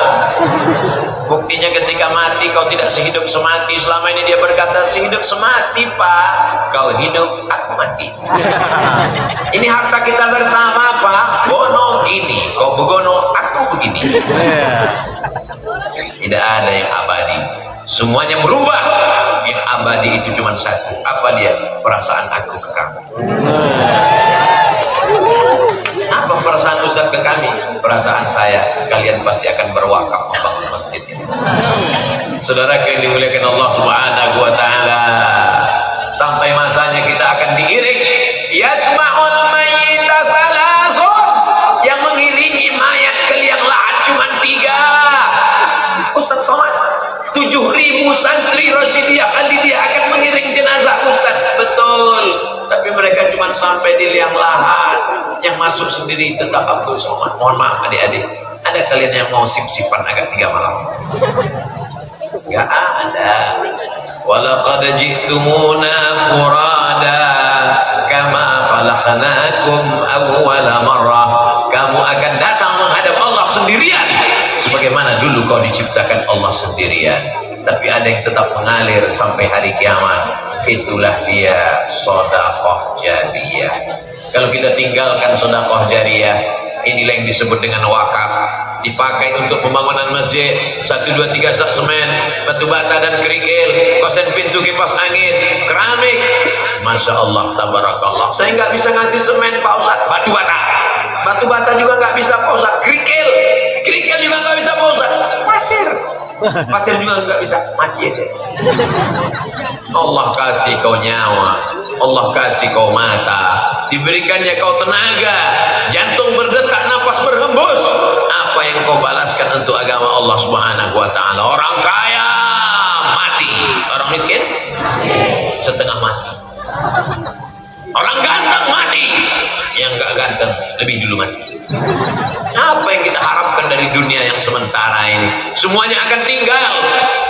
Buktinya ketika mati kau tidak sehidup semati. Selama ini dia berkata sehidup semati, Pak. Kau hidup, aku mati. Ini harta kita bersama, Pak. Bono gini, kau begono, aku begini. Tidak ada yang abadi, semuanya berubah. Yang abadi itu cuma satu. Apa dia? Perasaan aku ke kamu. Apa perasaan Ustaz ke kami? Perasaan saya, kalian pasti akan berwakaf membangun masjid ini. Saudara yang dimuliakan Allah Subhanahu wa ta'ala, sampai masanya kita akan diiring. Yasma'ul mayyita salasun, yang mengiringi mayat ke liang lahat cuma 3. Ustaz Somad, 7.000 santri Rasidiyah Khalidiyah akan mengiring jenazah Ustaz. Betul, tapi mereka cuma sampai di liang lahat. Yang masuk sendiri tetap Abdul Somad. Mohon maaf adik-adik, ada kalian yang mau sip-sipan agak 3 malam? Gak ada. Walaqad ji'tumuna furada kama khalaqnakum awwala marrah. Kamu akan datang menghadap Allah sendirian, sebagaimana dulu kau diciptakan Allah sendirian. Tapi ada yang tetap mengalir sampai hari kiamat. Itulah dia sedekah jariyah. Kalau kita tinggalkan sedekah jariyah, inilah yang disebut dengan wakaf. Dipakai untuk pembangunan masjid, 1, 2, 3 sak semen, batu bata dan kerikil, kosen pintu, kipas angin, keramik. Masya Allah, tabarakallah. Saya nggak bisa ngasih semen, Pak Ustadz. Batu bata juga nggak bisa, Pak Ustadz. Kerikil juga nggak bisa, Pak Ustadz. Pasir juga nggak bisa, mati aja. Allah kasih kau nyawa, Allah kasih kau mata, diberikannya kau tenaga, jantung berdetak, napas berhembus. Apa yang kau balaskan untuk agama Allah Subhanahu wa ta'ala? Orang kaya mati, orang miskin setengah mati. Orang ganteng mati, yang gak ganteng lebih dulu mati. Apa yang kita harapkan dari dunia yang sementara ini? Semuanya akan tinggal.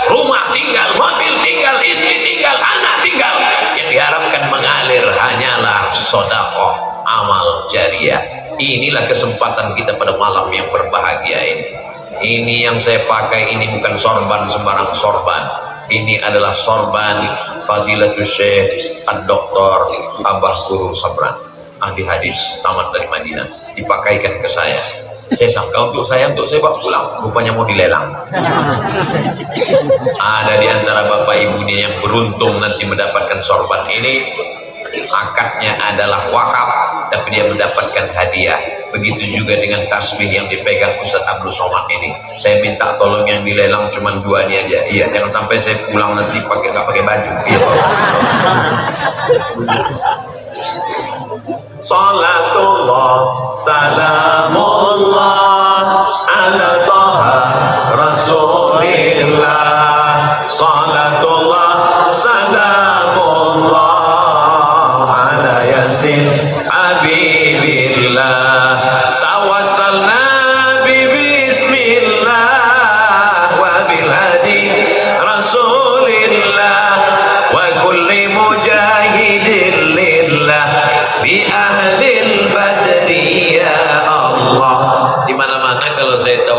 Rumah tinggal, mobil tinggal, istri tinggal, anak tinggal. Yang diharapkan mengalir hanyalah sedekah, amal jariyah. Inilah kesempatan kita pada malam yang berbahagia ini. Ini yang saya pakai ini bukan sorban sembarang sorban. Ini adalah sorban Fadilatul Syekh Ad-Doktor Abah Guru Sabran, ahli hadis tamat dari Madinah. Dipakaikan ke saya. Saya sangka untuk saya bawa pulang, rupanya mau dilelang. Ada di antara bapak ibunya yang beruntung nanti mendapatkan sorban ini, akadnya adalah wakaf, tapi dia mendapatkan hadiah. Begitu juga dengan tasbih yang dipegang Ustaz Abdul Somad ini. Saya minta tolong yang dilelang cuma 2 ini aja. Iya, jangan sampai saya pulang nanti nggak pakai baju. Iya, Pak. Salatullah salamullah ala taha rasulillah. Salatullah salamullah ala yasin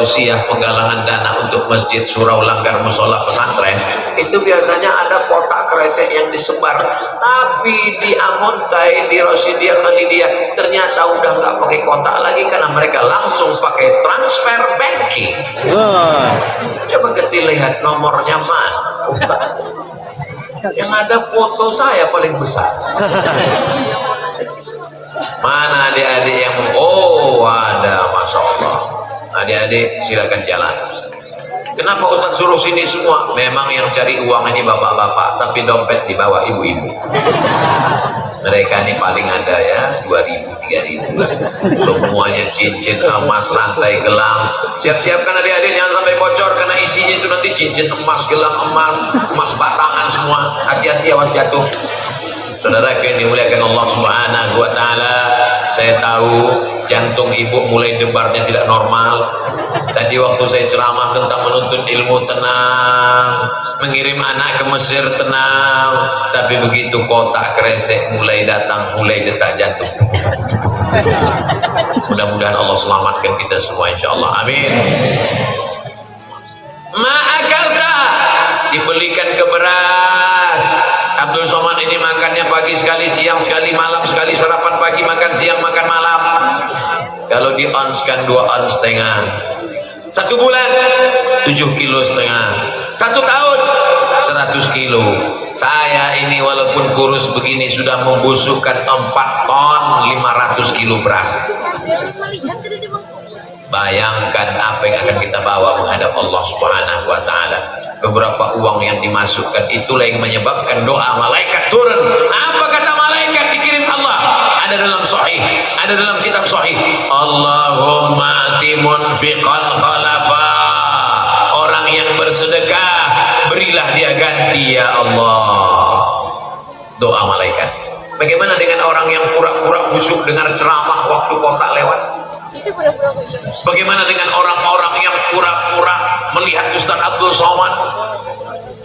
tausiah penggalangan dana untuk masjid, surau, langgar, musola, pesantren, itu biasanya ada kotak kresek yang disebar. Tapi di Amontai, di Rosidiyah, Khalidiyah, ternyata udah nggak pakai kotak lagi karena mereka langsung pakai transfer banking. Coba kita lihat nomornya mana? Yang ada foto saya paling besar. Mana adik-adik yang ada, Masya Allah. Adik-adik silakan jalan. Kenapa Ustaz suruh sini semua? Memang yang cari uang ini bapak-bapak, tapi dompet di bawah ibu-ibu. Mereka ini paling ada ya 2.000, 3.000. Semuanya cincin emas, rantai gelang. Siap-siapkan adik-adik jangan sampai bocor, karena isinya itu nanti cincin emas, gelang emas, emas batangan semua. Hati-hati awas jatuh. Saudara yang dimuliakan Allah Subhanahu wa Ta'ala, saya tahu jantung ibu mulai debarnya tidak normal. Tadi waktu saya ceramah tentang menuntut ilmu, tenang, mengirim anak ke Mesir, tenang, tapi begitu kotak kresek mulai datang, mulai detak jantung. Mudah-mudahan Allah selamatkan kita semua, insya Allah, amin. Ma'akalta, dibelikan ke beras. Abdul Somad ini makannya pagi sekali, siang sekali, malam sekali, sarapan pagi, makan siang, makan malam. Kalau di onskan 2 ons setengah, 1 bulan 7,5 kilo, 1 tahun 100 kilo. Saya ini walaupun kurus begini sudah membusukkan 4 ton 500 kilo beras. Bayangkan apa yang akan kita bawa menghadap Allah Subhanahu wa Ta'ala. Beberapa uang yang dimasukkan itulah yang menyebabkan doa malaikat turun. Apa kata malaikat dikirim Allah? Ada dalam sahih, ada dalam kitab sahih. Allahumma ati munfiqan khalafa. Orang yang bersedekah, berilah dia ganti ya Allah. Doa malaikat. Bagaimana dengan orang yang pura-pura busuk dengar ceramah waktu kotak lewat? Bagaimana dengan orang-orang yang pura-pura melihat Ustaz Abdul Somad?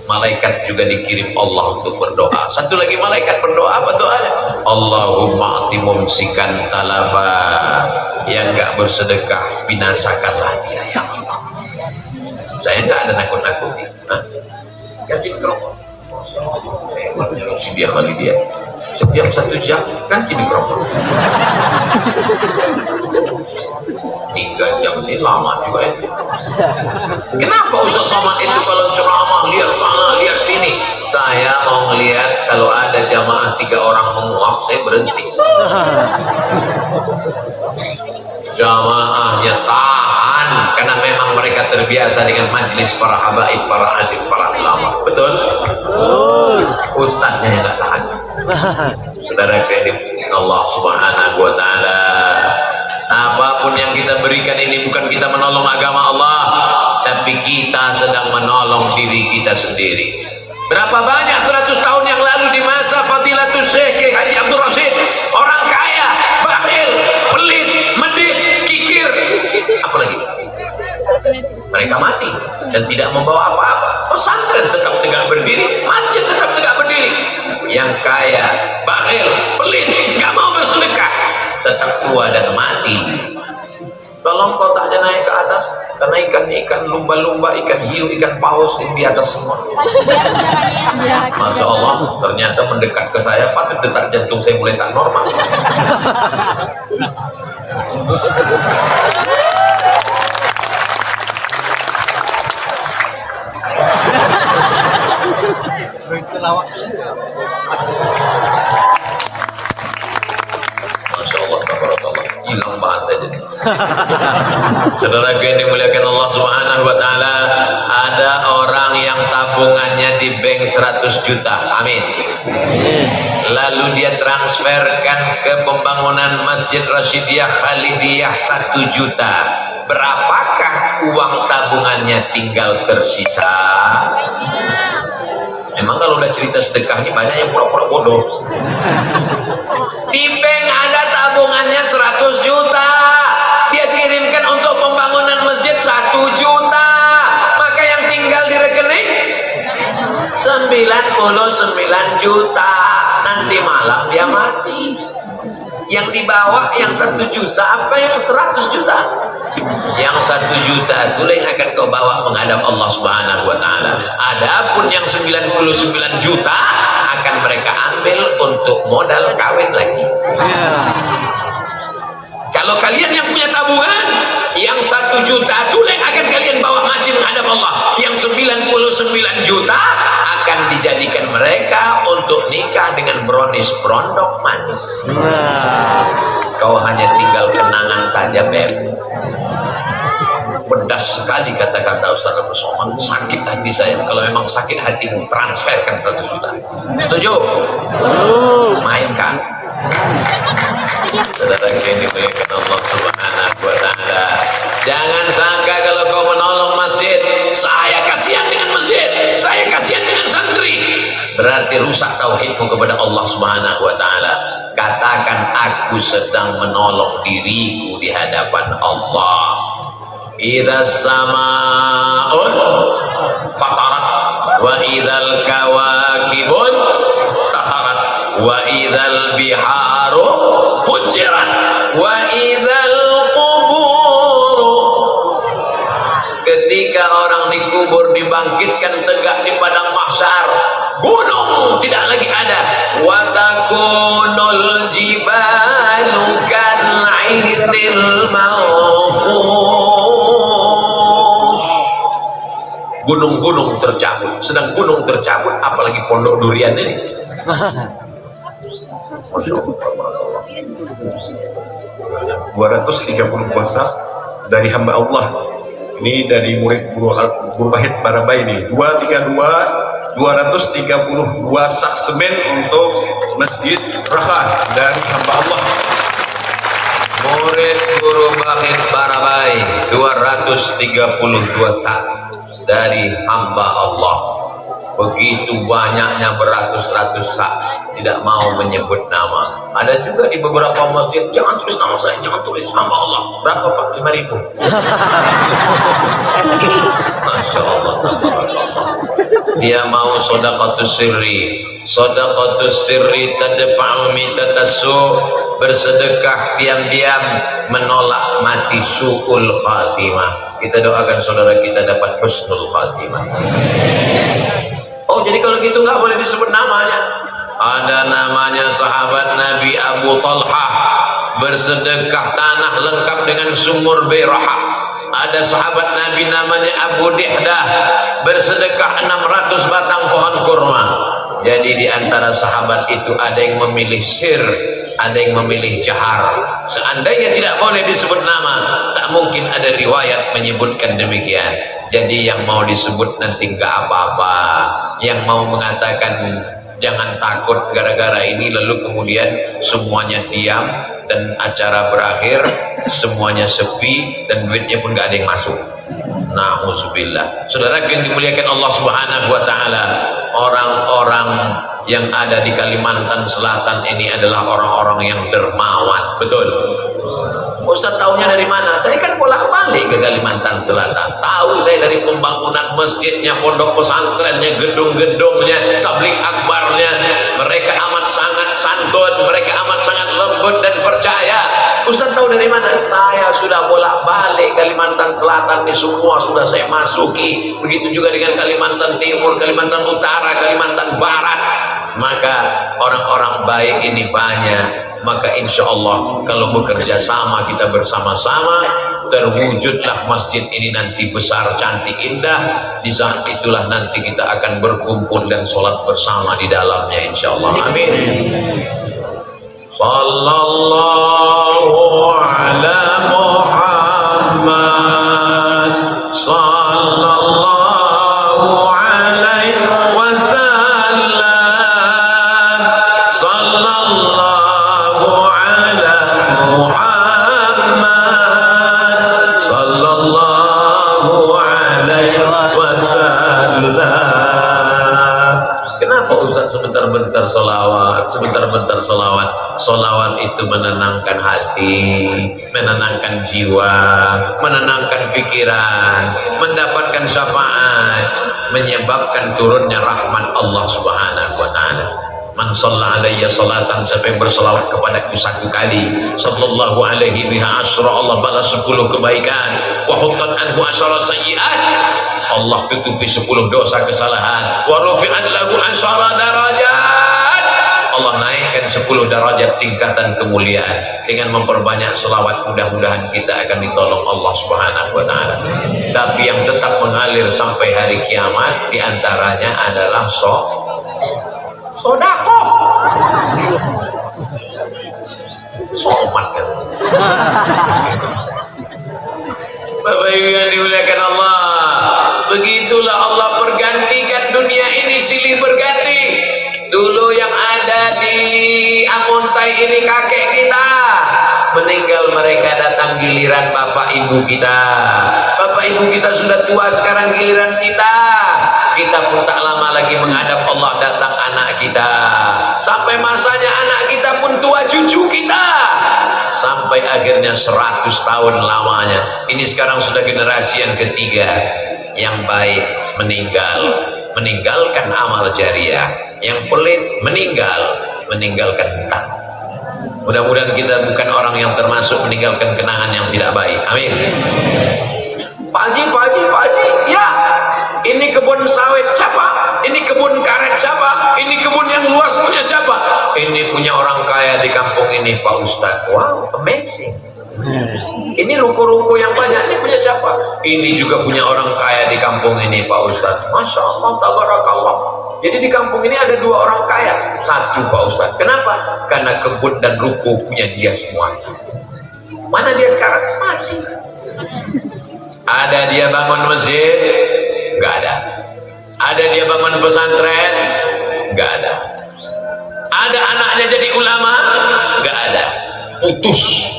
Malaikat juga dikirim Allah untuk berdoa. Satu lagi malaikat berdoa, apa doanya? Allahumma ati mumsikan talafa. Yang enggak bersedekah, binasakanlah dia ya Allah. Saya enggak ada nakut-nakuti. Ganti mikrofon. Dia kali dia. Setiap 1 jam ganti mikrofon. 3 jam ini lama juga ya. Kenapa Ustaz Somad itu kalau ceramah lihat sana lihat sini? Saya mau ngelihat kalau ada jamaah 3 orang menguap, saya berhenti. Jamaahnya tahan karena memang mereka terbiasa dengan majelis para habaib, para alim, para ulama. Betul? Ustaznya yang nggak tahan. Saudara yang Allah Subhanahu wa Ta'ala, apapun yang kita berikan ini bukan kita menolong agama Allah, tapi kita sedang menolong diri kita sendiri. Berapa banyak 100 tahun yang lalu di masa Fadilatul Syekh Haji Abdul Rasid, orang kaya, bakhil, pelit, medit, kikir, apalagi mereka mati dan tidak membawa apa-apa. Pesantren tetap tegak berdiri, masjid tetap tegak berdiri. Yang kaya, bakhil, pelit, gak mau bersedekah, tetap tua dan mati. Tolong kotaknya naik ke atas, karena ikan-ikan lumba-lumba, ikan hiu, ikan paus ini di atas semua. Masya Allah, ternyata mendekat ke saya, patut detak jantung saya mulai tak normal. Masya Allah, tabarakallah, hilang bahan saja. Saudara yang dimuliakan Allah Subhanahu wa Ta'ala, ada orang yang tabungannya di bank 100 juta, amin, lalu dia transferkan ke pembangunan Masjid Rosidiyah Khalidiyah 1 juta. Berapakah uang tabungannya tinggal tersisa? Memang kalau udah cerita sedekah ini banyak yang pura-pura bodoh. Di bank ada tabungannya 100 juta, dia kirimkan untuk pembangunan masjid 1 juta, maka yang tinggal di rekening 99 juta. Nanti malam dia mati. Yang dibawa yang 1 juta apa yang 100 juta? Yang 1 juta itulah yang akan kau bawa menghadap Allah Subhanahu wa taala. Adapun yang 99 juta akan mereka ambil untuk modal kawin lagi. Kalau kalian yang punya tabungan, yang 1 juta itulah yang akan kalian bawa mati menghadap Allah. Yang 99 juta akan dijadikan mereka untuk nikah dengan brownies berondok manis. Kau hanya tinggal kenangan saja, Beb. Pedas sekali kata-kata Ustaz Abdul Somad. Sakit hati saya. Kalau memang sakit hatimu, transferkan 100 juta. Setuju? Mainkan. Saudara yang dimuliakan Allah Subhanahu wa taala. Jangan sangka kalau kau menolong masjid, saya kasihan dengan masjid, saya kasihan dengan santri. Berarti rusak tauhidmu kepada Allah Subhanahu wa taala. Katakan aku sedang menolong diriku di hadapan Allah. Idza samaa'un fatarat wa idzal kawakibun taharat wa idzal biharu fujirat wa idzal qubur. Ketika orang dikubur dibangkitkan tegak di padang mahsyar, gunung tidak lagi ada. Wa takunul jibalu kal'idil manfush. Gunung-gunung tercabut. Sedang gunung tercabut, apalagi pondok durian ini. Masya Allah. 230 puasa dari hamba Allah. Ini dari murid Guru Wahid Barabai ini. 232 sak semen untuk Masjid Raha dari hamba Allah. Murid Guru Wahid Barabai 232 sak dari hamba Allah. Begitu banyaknya beratus-ratus sak, tidak mau menyebut nama. Ada juga di beberapa masjid, jangan tulis nama saya, jangan tulis hamba Allah. Berapa Pak? 5.000. Masya Allah. Dia mau sedekatus sirri. Sedekatus sirri tadfa'u mitatasu, bersedekah diam-diam menolak mati su'ul khatimah. Kita doakan saudara kita dapat husnul khatimah. Oh, jadi kalau gitu nggak boleh disebut namanya. Ada namanya sahabat Nabi Abu Talhah, bersedekah tanah lengkap dengan sumur Beirahah. Ada sahabat Nabi namanya Abu Dihdah, bersedekah 600 batang pohon kurma. Jadi di antara sahabat itu ada yang memilih sir, ada yang memilih jahar. Seandainya tidak boleh disebut nama, tak mungkin ada riwayat menyebutkan demikian. Jadi yang mau disebut nanti nggak apa-apa, yang mau mengatakan jangan takut gara-gara ini, lalu kemudian semuanya diam dan acara berakhir, semuanya sepi dan duitnya pun nggak ada yang masuk. Na'udzubillah. Saudara yang dimuliakan Allah Subhanahu wa taala, orang-orang yang ada di Kalimantan Selatan ini adalah orang-orang yang dermawan. Betul? Ustaz tahunya dari mana? Saya kan bolak-balik ke Kalimantan Selatan. Tahu saya dari pembangunan masjidnya, pondok pesantrennya, gedung-gedungnya, tabligh akbarnya. Mereka amat sangat santun, mereka amat sangat lembut dan percaya. Ustaz tahu dari mana? Saya sudah bolak-balik Kalimantan Selatan ini, semua sudah saya masuki. Begitu juga dengan Kalimantan Timur, Kalimantan Utara, Kalimantan Barat. Maka orang-orang baik ini banyak. Maka insya Allah kalau bekerja sama, kita bersama-sama, terwujudlah masjid ini nanti besar, cantik, indah. Di saat itulah nanti kita akan berkumpul dan sholat bersama di dalamnya insya Allah. Amin. Sallallahu ala Muhammad, sallallahu alaihi wasallam, sallallahu ala Muhammad, sallallahu alaihi wasallam. Kenapa Ustaz sebentar-bentar solawat, sebentar-bentar solawat? Solawat itu menenangkan hati, menenangkan jiwa, menenangkan pikiran, mendapatkan syafaat, menyebabkan turunnya rahmat Allah Subhanahu wa ta'ala. Man shalla alayya salatan, siapa yang berselawat kepadaku 1 kali, sallallahu alaihi biha asyra, Allah balas 10 kebaikan. wa huttat anhu asyara sayyi'at, Allah tutupi 10 dosa kesalahan, wa rufi'at lahu asyara darajat, Allah naikkan 10 derajat tingkatan kemuliaan dengan memperbanyak selawat. Mudah-mudahan kita akan ditolong Allah Subhanahu wa taala. Tapi yang tetap mengalir sampai hari kiamat diantaranya adalah sedekah. Somat kan. Bapak Ibu yang dimuliakan Allah, begitulah Allah pergantikan dunia ini silih berganti. Dulu yang ada di Amuntai ini kakek kita, meninggal mereka datang giliran bapak ibu kita. Bapak ibu kita sudah tua, sekarang giliran kita. Kita pun tak lama lagi menghadap Allah, datang anak kita. Sampai masanya anak kita pun tua, cucu kita. Sampai akhirnya 100 tahun lamanya. Ini sekarang sudah generasi yang ketiga. Yang baik meninggal, meninggalkan amal jariah. Yang pelit meninggalkan hutang. Mudah-mudahan kita bukan orang yang termasuk meninggalkan kenangan yang tidak baik. Amin. Pak Haji, ya, ini kebun sawit siapa? Ini kebun karet siapa? Ini kebun yang luas punya siapa? Ini punya orang kaya di kampung ini, Pak Ustadz. Wow, amazing. Ini ruko-ruko yang banyak, ini punya siapa? Ini juga punya orang kaya di kampung ini, Pak Ustadz. Masya Allah, tabarakallah. Jadi di kampung ini ada 2 orang kaya. 1 Pak Ustadz. Kenapa? Karena kebun dan ruko punya dia semuanya. Mana dia sekarang? Mati. Ada dia bangun masjid? Nggak ada. Ada dia bangun pesantren? Nggak ada. Ada anaknya jadi ulama? Nggak ada. Putus.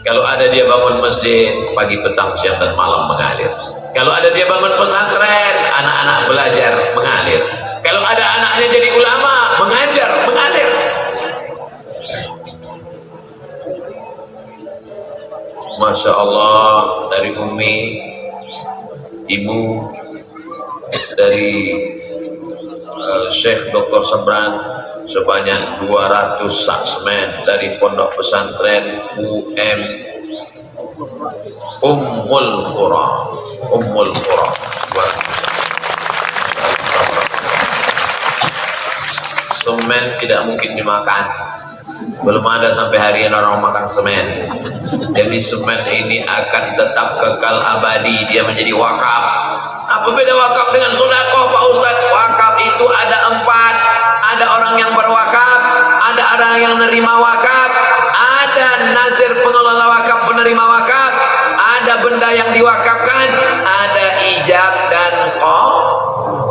Kalau ada dia bangun masjid, pagi, petang, siang, dan malam mengalir. Kalau ada dia bangun pesantren, anak-anak belajar mengalir. Kalau ada anaknya jadi ulama, mengajar, mengalir. Masya Allah, dari Umi, Ibu, dari Syekh Dr. Sabran, sebanyak 200 sak semen dari pondok pesantren Ummul Qura. Semen tidak mungkin dimakan. Belum ada sampai hari ini orang makan semen. Jadi semen ini akan tetap kekal abadi, dia menjadi wakaf. Apa beda wakaf dengan sedekah, Pak Ustadz? Wakaf itu ada 4. Ada orang yang berwakaf, ada orang yang menerima wakaf, ada nazir pengelola wakaf, penerima wakaf, ada benda yang diwakafkan, ada ijab dan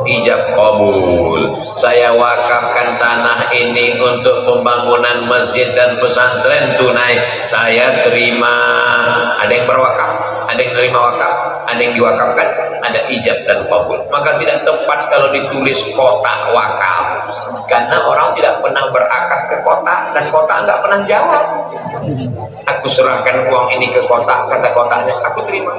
ijab qabul. Saya wakafkan tanah ini untuk pembangunan masjid dan pesantren tunai, saya terima. Ada yang berwakaf, ada yang menerima wakaf, ada yang diwakafkan, ada ijab dan qabul. Maka tidak tepat kalau ditulis kotak wakaf, karena orang tidak pernah berakad ke kotak dan kotak nggak pernah jawab. Aku serahkan uang ini ke kotak, kata kotaknya, aku terima.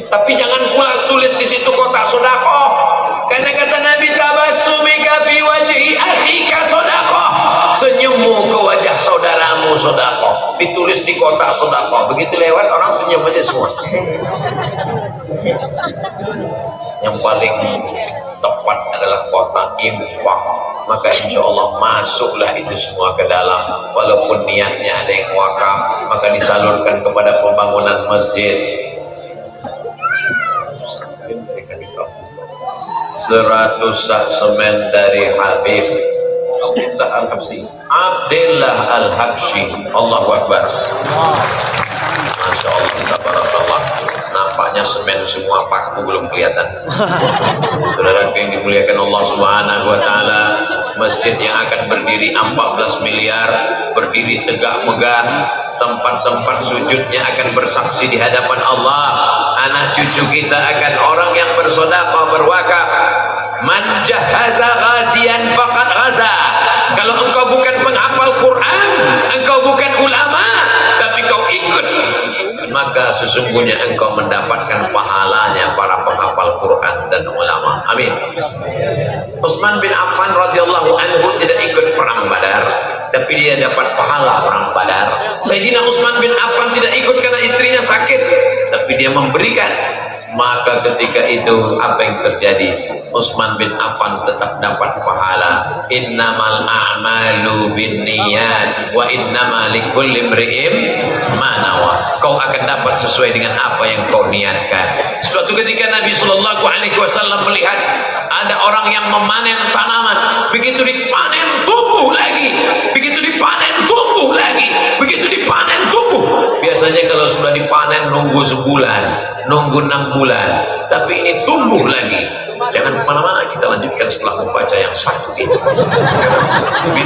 Tapi jangan pula tulis di situ kotak sedekah, karena kata Nabi, tabassumika fi wajhi akhika sedekah, senyummu ke wajah saudaramu sedekah. Ditulis di kotak sedekah, begitu lewat orang senyum aja semua. Yang paling tepat adalah kotak infak. Maka insya Allah masuklah itu semua ke dalam. Walaupun niatnya ada yang wakaf, maka disalurkan kepada pembangunan masjid. 100 sak semen dari Habib Abdillah Al-Habsyi. Allahu Akbar. Masya Allah, tabarakallah. Nampaknya semen semua, paku belum kelihatan. Saudara yang dimuliakan Allah Subhanahu wa taala, masjid yang akan berdiri 14 miliar, berdiri tegak megah, tempat-tempat sujudnya akan bersaksi di hadapan Allah. Anak cucu kita akan orang yang bersedekah, berwakaf. Man jahaza ghazian faqad ghaza. Kalau engkau bukan penghafal Quran, engkau bukan ulama, tapi kau ikut, maka sesungguhnya engkau mendapatkan pahalanya para penghafal Quran dan ulama. Amin. Utsman bin Affan radhiyallahu anhu tidak ikut perang Badar. tapi dia dapat pahala perang Badar. Sayyidina Utsman bin Affan tidak ikut karena istrinya sakit, tapi dia memberikan. Maka ketika itu apa yang terjadi? Utsman bin Affan tetap dapat pahala. Innamal a'malu binniyat wa innamal likulli imri'in ma nawa. Kau akan dapat sesuai dengan apa yang kau niatkan. Suatu ketika Nabi sallallahu alaihi wasallam melihat ada orang yang memanen tanaman, begitu dipanen tumbuh lagi, begitu dipanen tumbuh lagi, begitu dipanen tumbuh. Biasanya kalau sudah dipanen nunggu sebulan, nunggu 6 bulan, tapi ini tumbuh lagi. Jangan kemana-mana, kita lanjutkan setelah membaca yang satu ini.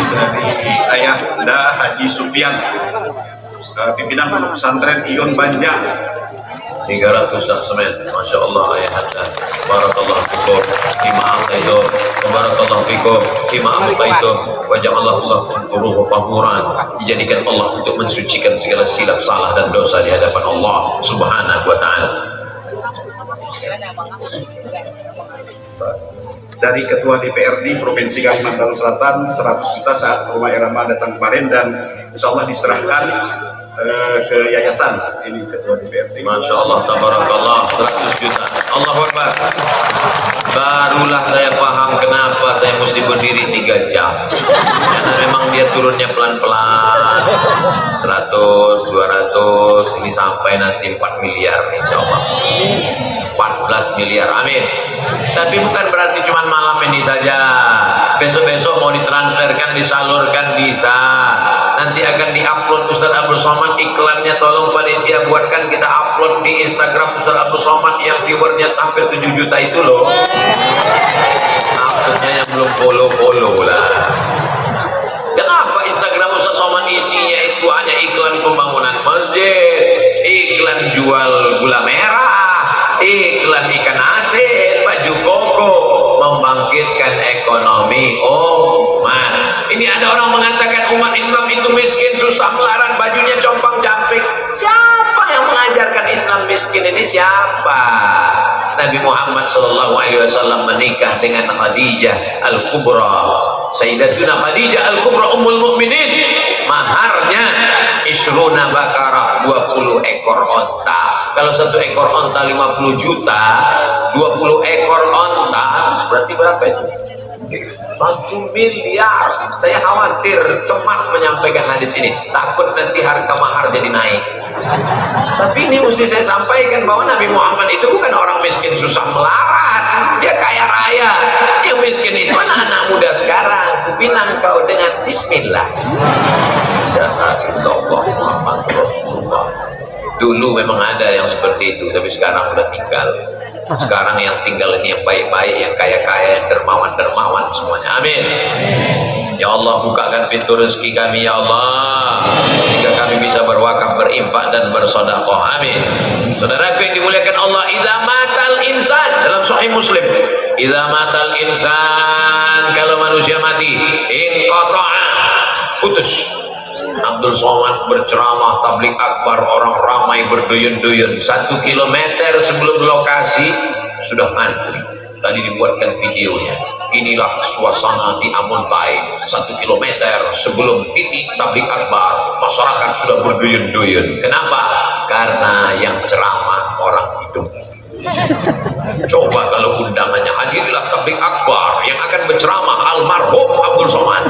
Dari ayah Anda Haji Sufyan, pimpinan Pondok Pesantren Ion Banjar. 300 sak semen, Masya Allah ayah Anda. Barakallahu fikum, lima itu, barakallahu fikum, lima itu, wajah Allah turuh pamuran, dijadikan Allah untuk mensucikan segala silap salah dan dosa di hadapan Allah Subhanahu wa Ta'ala. Dari Ketua DPRD Provinsi Kalimantan Selatan 100 juta saat rumah Irama datang kemarin, dan insya Allah diserahkan ke yayasan. Ini Ketua DPRD. Masya Allah, tabarakallah, 100 juta. Allahu Akbar. Barulah saya paham kenapa saya mesti berdiri 3 jam. Karena memang dia turunnya pelan-pelan. 100, 200, ini sampai nanti 4 miliar insya Allah. 14 miliar, amin. Tapi bukan berarti cuma malam ini saja. Besok-besok mau ditransferkan, disalurkan bisa. Nanti akan diupload Ustaz Abdul Somad, iklannya tolong panitia buatkan, kita upload di Instagram Ustaz Abdul Somad yang viewernya hampir 7 juta itu loh. Maksudnya yang belum follow lah. Kenapa Instagram Ustaz Somad isinya itu hanya iklan pembangunan masjid, iklan jual gula merah, iklan ikan asin, baju koko, membangkitkan ekonomi umat. Ini ada orang mengatakan umat Islam itu miskin, susah melarat, bajunya compang-camping. Siapa yang mengajarkan Islam miskin ini? Siapa? Nabi Muhammad SAW menikah dengan Khadijah Al-Kubra. Sayyidatuna Khadijah Al-Kubra Ummul Mukminin. Maharnya isruna bakarah, 20 ekor onta. Kalau 1 ekor onta 50 juta, 20 ekor onta berarti berapa itu? 1 miliar. Saya khawatir, cemas menyampaikan hadis ini, takut nanti harga mahar jadi naik. Tapi ini mesti saya sampaikan bahwa Nabi Muhammad itu bukan orang miskin susah melarat, dia kaya raya. Yang miskin itu anak-anak muda sekarang. Kupinang kau dengan bismillah. Ya Allah Muhammad Rasulullah. Dulu memang ada yang seperti itu, tapi sekarang sudah tinggal. Sekarang yang tinggal ini yang baik-baik, yang kaya-kaya, yang dermawan-dermawan semuanya. Amin. Ya Allah, bukakan pintu rezeki kami ya Allah, sehingga kami bisa berwakaf, berinfak dan bersedekah. Amin. Saudaraku yang dimuliakan Allah, idza matal insan, dalam Sahih Muslim, idza matal insan, kalau manusia mati, inqata'a, putus. Abdul Somad berceramah tablik akbar, orang ramai berduyun-duyun. 1 kilometer sebelum lokasi sudah antri. Tadi dibuatkan videonya. Inilah suasana di Amuntai. 1 kilometer sebelum titik tablik akbar, masyarakat sudah berduyun-duyun. Kenapa? Karena yang ceramah orang hidup. Coba kalau undangannya, hadirilah tablik akbar yang akan berceramah almarhum Abdul Somad.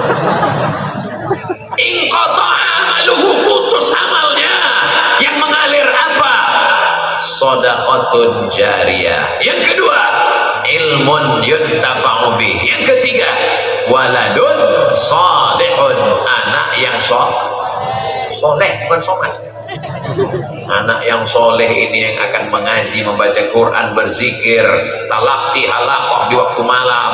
Inqata'amaluhu, putus amalnya. Yang mengalir apa? Shadaqatun jariyah. Yang kedua, ilmun yuntafa'u bih. Yang ketiga, waladun salihun, anak yang soleh, bukan somat. Anak yang soleh ini yang akan mengaji, membaca Quran, berzikir, talaqi, halaqah di waktu malam.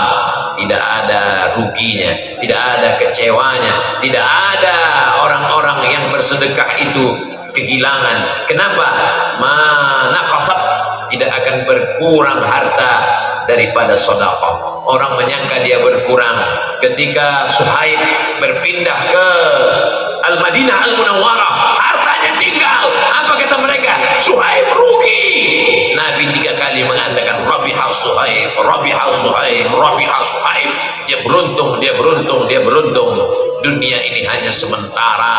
Tidak ada ruginya, tidak ada kecewanya, tidak ada orang-orang yang bersedekah itu kehilangan. Kenapa? Mana kasab, tidak akan berkurang harta daripada sedekah. Orang menyangka dia berkurang ketika Suhaib berpindah ke Al-Madinah Al-Munawwarah, hartanya tinggal. Apa kata mereka? Suhaib rugi. Nabi 3 kali mengatakan Rabiha Suhaib, Rabiha Suhaib, Rabiha Suhaib. Dia beruntung, dia beruntung, dia beruntung. dunia ini hanya sementara.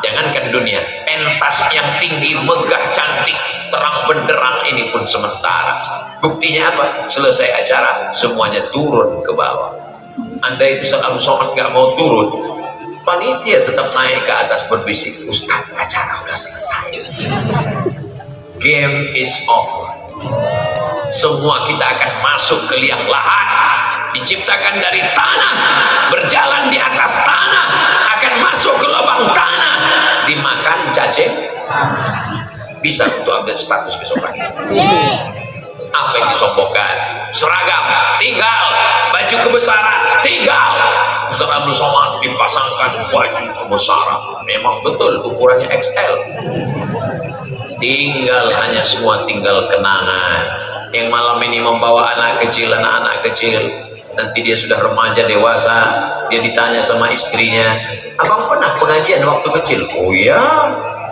Jangankan dunia, pentas yang tinggi, megah, cantik, terang benderang ini pun sementara. Buktinya apa? Selesai acara semuanya turun ke bawah. Andai Ustaz Abdul Somad gak mau turun, panitia tetap naik ke atas berbisik, Ustaz, acara udah selesai, game is over. Semua kita akan masuk ke liang lahat, diciptakan dari tanah, berjalan di atas tanah, akan masuk ke lubang tanah, dimakan cacing. Bisa untuk update status besok pagi. Apa yang disombongkan? Seragam tinggal, baju kebesaran tinggal. Ustaz Abdul Somad dipasangkan baju kebesaran, memang betul ukurannya XL. Tinggal, hanya semua tinggal kenangan. Yang malam ini membawa anak kecil, anak-anak kecil, nanti dia sudah remaja dewasa, dia ditanya sama istrinya, abang pernah pengajian waktu kecil? Oh iya.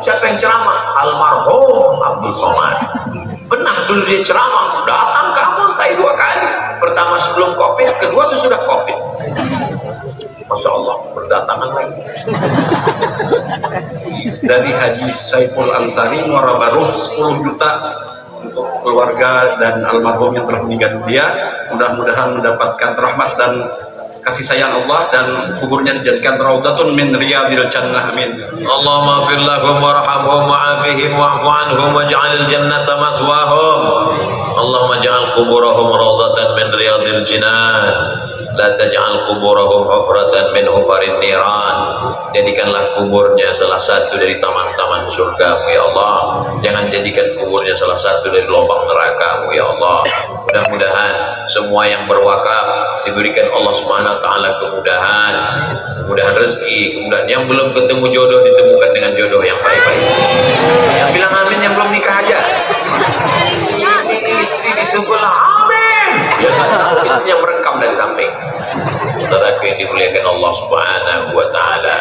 Siapa yang ceramah? Almarhum Abdul Somad. Pernah dulu dia ceramah, datang kamu entah 2 kali. Pertama sebelum Covid, kedua sesudah Covid. Masya Allah, berdatangan lagi. Dari Haji Saiful Ansari Muara Baru 10 juta untuk keluarga dan almarhum yang telah meninggal dunia. Mudah-mudahan mendapatkan rahmat dan kasih sayang Allah, dan kuburnya dijadikan raudatun min riyadil jannah. Amin. Allahumma ighfir lahum warhamhum wa'afihim wa'fu anhum waj'alil jannata mathwahum. Allahumma ja'al kuburahum raudatan min riyadil jinan. La taj'al kuburahum hufratan min hufarin niran. Jadikanlah kuburnya salah satu dari taman-taman surga-Mu ya Allah. Jangan jadikan kuburnya salah satu dari lubang neraka-Mu ya Allah. Mudah-mudahan semua yang berwakaf diberikan Allah Subhanahu wa taala kemudahan, kemudahan rezeki, kemudahan yang belum ketemu jodoh ditemukan dengan jodoh yang baik-baik. Yang bilang amin yang belum nikah aja. Ini istri di sebelah, amin. Ya kan, istrinya merekam dari samping. Saudaraku yang dimuliakan Allah Subhanahu wa taala,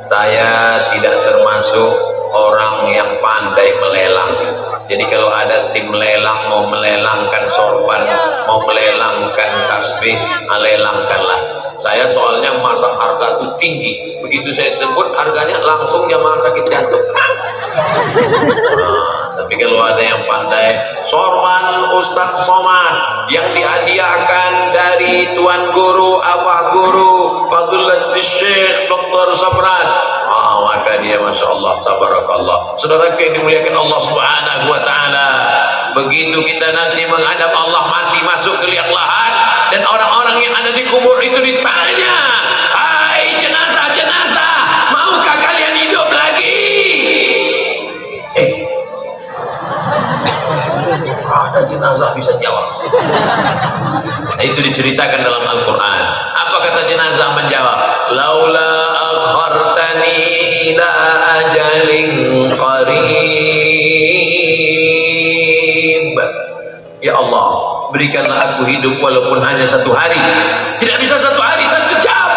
saya tidak termasuk orang yang pandai melelang. Jadi kalau ada tim lelang mau melelangkan sorban, mau melelangkan tasbih, lelangkanlah. Saya soalnya masa harga itu tinggi. Begitu saya sebut harganya langsung jamaah sakit jantung. Tapi kalau ada yang pandai, sorban Ustaz Somad yang dihadiahkan dari Tuan Guru, Abah Guru, Fadilatul Syekh Dr. Sabran, maka dia Masya Allah, Tabarakallah. Saudara yang dimuliakan Allah Subhanahu wa ta'ala, begitu kita nanti menghadap Allah, mati masuk ke liang lahat, dan orang-orang yang ada di kubur itu ditanya, hai jenazah-jenazah, maukah kalian hidup lagi? Ada jenazah bisa jawab. Nah, itu diceritakan dalam Al-Quran. Apa kata jenazah menjawab? Laula akhartani ila ajalin qarib. Ya Allah, berikanlah aku hidup walaupun hanya 1 hari. Tidak bisa 1 hari, 1 jam.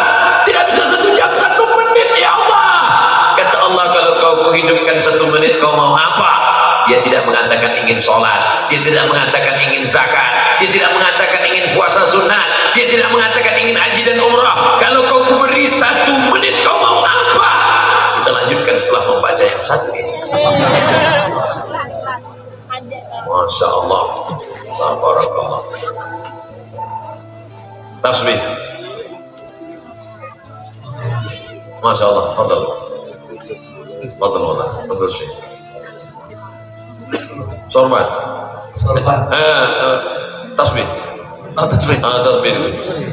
Tidak bisa 1 jam, 1 menit ya Allah. Kata Allah, kalau kau kuhidupkan 1 menit, kau mau apa? Dia tidak mengatakan ingin sholat, dia tidak mengatakan ingin zakat, dia tidak mengatakan ingin puasa sunat, dia tidak mengatakan ingin haji dan umrah. Kalau kau kuberi 1 menit, kau mau apa? Kita lanjutkan setelah membaca yang satu ini. Masya Allah, Barakallah. Tasbih. Masya Allah, fadal. Fadal, fadal sih. Sorban. Tasbih. Tasbih. Tasbih.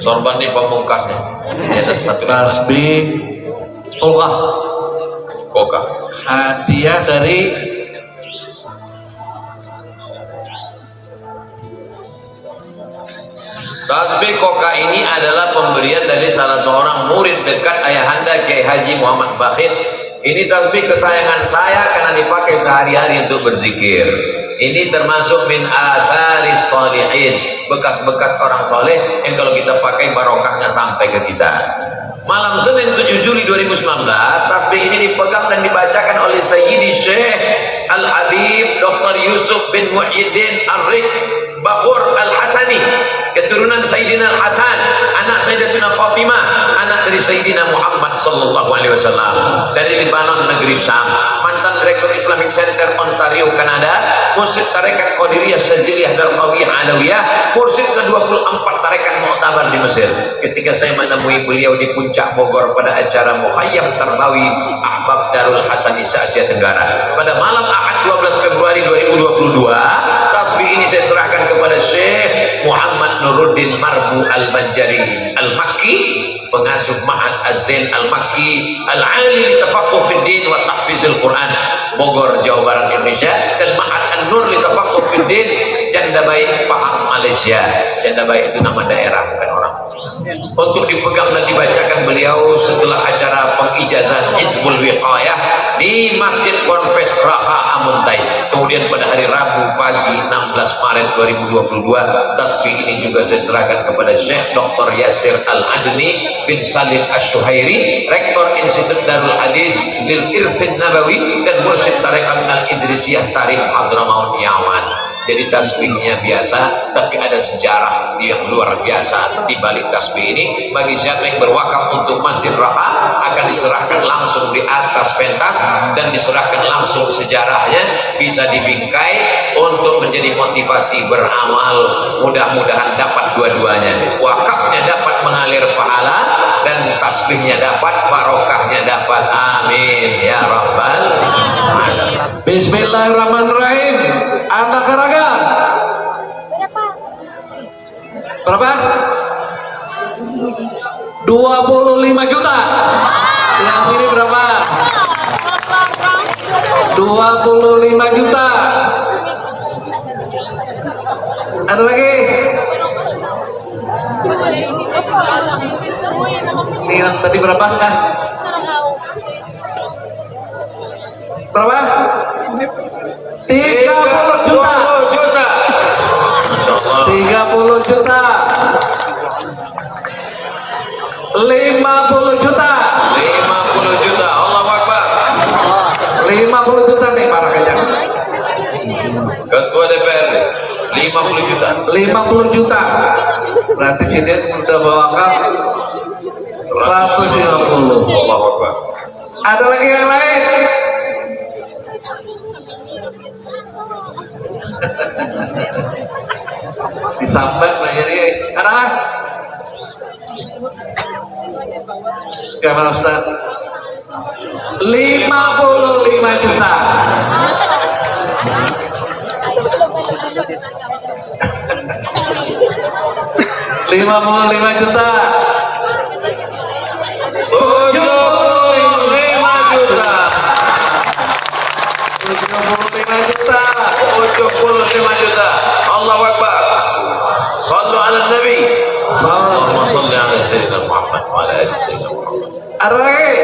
Sorban ini pemungkasnya. Ini ada 1 tasbih. Koka. Hadiah dari Tasbih koka ini adalah pemberian dari salah seorang murid dekat ayahanda Kiai Haji Muhammad Bakhir. Ini tasbih kesayangan saya karena dipakai sehari-hari untuk berzikir. Ini termasuk min atharis sholihin, bekas-bekas orang soleh yang kalau kita pakai barokahnya sampai ke kita. Malam Senin 7 Juli 2019, tasbih ini dipegang dan dibacakan oleh Sayyidi Syekh Al-Habib Dr. Yusuf bin Muhyiddin Ar-Rik Bakhur Al-Hasani, keturunan Sayyidina Al-Hasan, anak Sayyidatuna Fatimah, anak dari Sayyidina Muhammad sallallahu alaihi wasallam, dari Lebanon, negeri Syam, mantan Direktur Islamic Center Ontario, Kanada, mursyid tarekat Qadiriyah Syadziliyah Darqawiyah Alawiyah, mursyid ke-24 tarekat Mu'tabar di Mesir. Ketika saya menemui beliau di Puncak Bogor pada acara Mukhayyam Tarbawi Ahbab Darul Hasani se-Asia Tenggara, pada malam Ahad 12 Februari 2022, tasbih ini saya serahkan kepada Syekh Muhammad Nuruddin Marbu Al-Banjari Al-Makki, pengasuh Ma'had Az-Zain Al-Makki Al-Ali li Tafaqquh fid Din wa Tahfizul Quran, Bogor, Jawa Barat, Indonesia, dan Ma'had An-Nur li Tafaqquh fid Din, Janda Baik, Pahang, Malaysia. Janda Baik itu nama daerah, bukan orang. Untuk dipegang dan dibacakan beliau setelah acara pengijazan Hizbul Wiqayah di Masjid Ponpes Raha Amuntai. Kemudian pada hari Rabu pagi 16 Maret 2022, tasbih ini juga saya serahkan kepada Syekh Dr. Yasir Al-Adni bin Salim Asy-Syuhairi, Rektor Institut Darul Hadis Lil Irthin Nabawi dan Mursyid Tarekat Al-Idrisiyah Tarikh Hadramaut Yaman. Jadi tasbihnya biasa, tapi ada sejarah yang luar biasa di balik tasbih ini. Bagi siapa yang berwakaf untuk Masjid Raha, akan diserahkan langsung di atas pentas dan diserahkan langsung sejarahnya, bisa dibingkai untuk menjadi motivasi beramal. Mudah-mudahan dapat dua-duanya, wakafnya dapat mengalir pahala dan tasbihnya dapat, barokahnya dapat. Amin ya rabbal alamin. Bismillahirrahmanirrahim. Anak Karaga berapa? 25 juta. Yang sini berapa? 25 juta. Ada lagi? Ini yang tadi berapa? Berapa? 30 juta. 30 juta. 50 juta. 50 juta. Allahu Akbar. 50 juta nih barakahnya. Ketua DPRD 50 juta. 50 juta. Berarti sini udah bawakan 150. Allahu Akbar. Ada lagi yang lain? Disambat bayarnya. Ada kan? Gimana Ustaz? 55 juta. 55 juta. 75 juta. 75 juta. 75 juta. Allahu Akbar. Sallu ala Nabi. Allahumma salli ala Sayyidina Muhammad wa ala ali Sayyidina Muhammad. Ada lagi?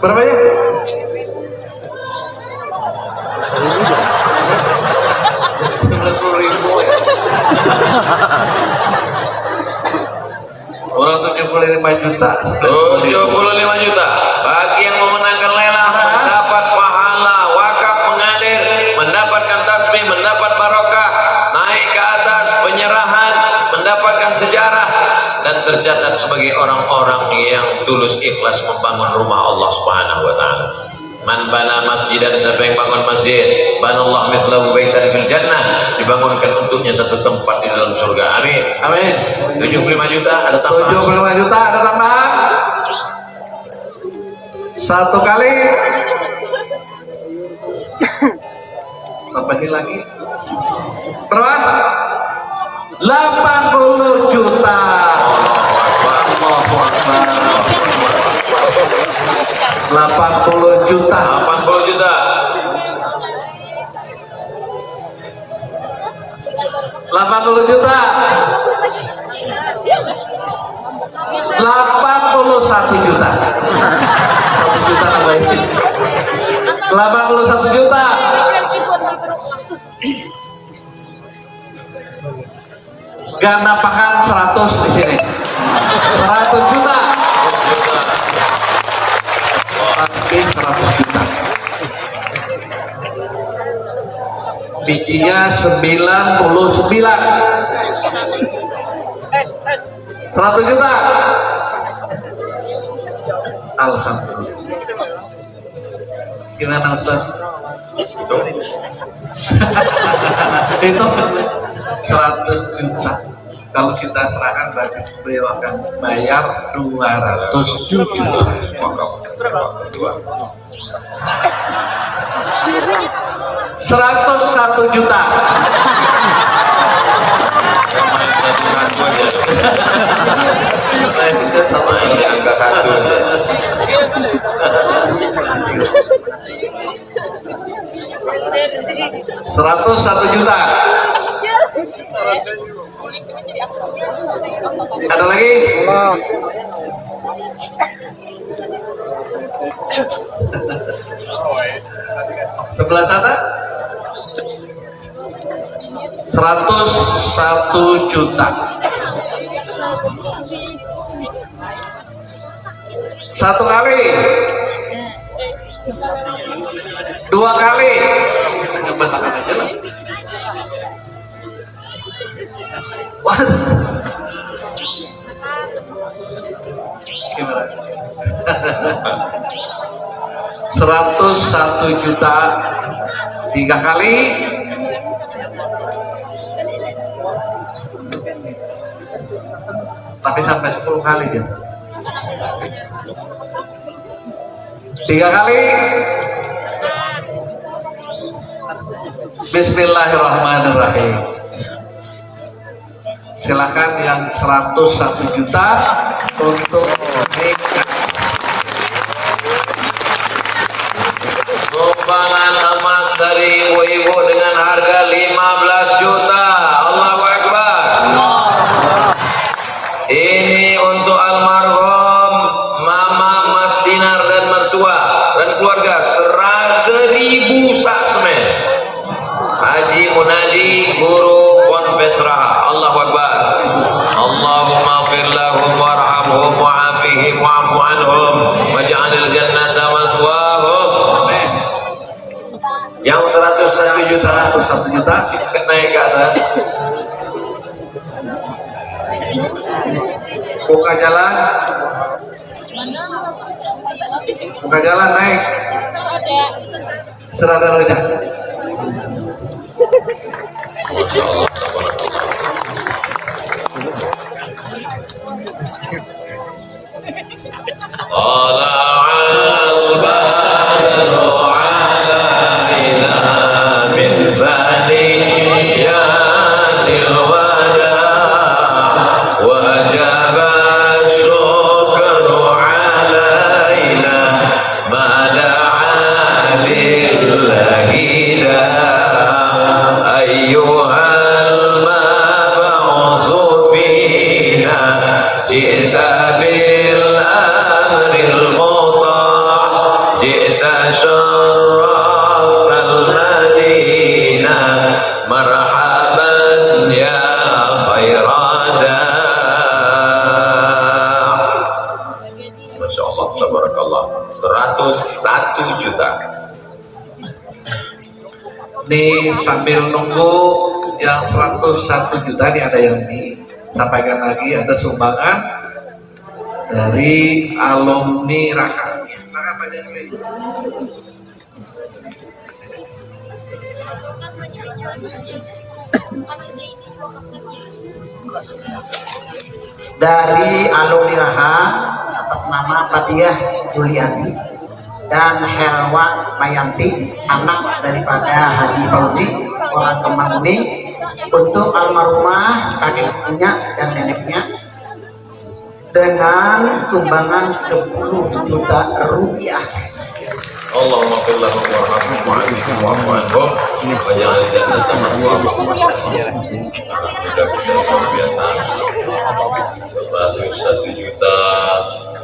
Berapa ya? 90.000 ya. Orang 75 juta. 75 juta. Bagi yang memenangkan lelang mendapat pahala wakaf mengalir, mendapatkan tasbih, mendapat barokah, naik ke atas penyerahan, mendapatkan sejarah dan tercatat sebagai orang-orang yang tulus ikhlas membangun rumah Allah Subhanahu wa taala. Man bana masjidan, siapa yang bangun masjid, banallahu mithlahu baitan fil jannah, dibangunkan untuknya satu tempat di dalam surga. Amin. Amin. 75 juta ada tambahan. 75 juta ada tambahan. Satu kali. Tambahin lagi. Berapa? 80 juta. Allahu Akbar. 80 juta. 80 juta. 80 juta. 81 juta. 1 juta tambahin. 81 juta. Ganda pakan 100 di sini. 100 juta. Tasbih 100 juta. bijinya 99. 100 juta. Alhamdulillah. Gimana Ustaz? Itu 100 juta. Kalau kita serahkan berarti beliau akan bayar 200 juta. 101 juta. Ini angka 1 aja. 101 juta. Ada lagi? Sebelah sana 101 juta. Satu kali, 2 kali, coba tangan aja lah. Wah, gimana? 101 juta 3 kali, tapi sampai 10 kali ya. 3 kali. Bismillahirrahmanirrahim. Silakan yang 101 juta untuk nikah. Sumbangan emas dari ibu-ibu dengan harga 15 juta. Allahu Akbar. Ini untuk almarhum Mama Mas Dinar dan mertua dan keluarga 1000 sak semen. Haji Munadi Guru Ponpes Raha. Allahu Akbar. Allahumma fir lahum warhamhum wa'afihim wa'fu anhum waj'alil jannata maswahum. Amin. Yang 101 juta, 101 juta. naik ke atas. Buka jalan. Buka jalan, naik. Serada reda. Masya Allah, tabarakallah. Tala'al badru alaina min saniyatil wada wajaba syukru alaina ma da'a lillahi da ayyuhal mab'usu fina ji'ta bil amril muta' ji'ta syarraftal madinah marhaban ya khairada. Masya Allah, tabarakallah. 101 juta. Nih sambil nunggu yang 101 juta nih, ada yang disampaikan lagi, ada sumbangan dari alumni Raha. Dari alumni Raha atas nama Fatiah Juliati dan Helwa Mayanti, anak daripada Haji Fauzi orang Kembang Kuning, untuk almarhumah kakeknya dan neneknya dengan sumbangan 10 juta rupiah. Allahumma fir lahum warhamhum wa'afihim wa'fu anhum waj'alil jannata maswahum. Mudah-mudahan luar biasa. 101 juta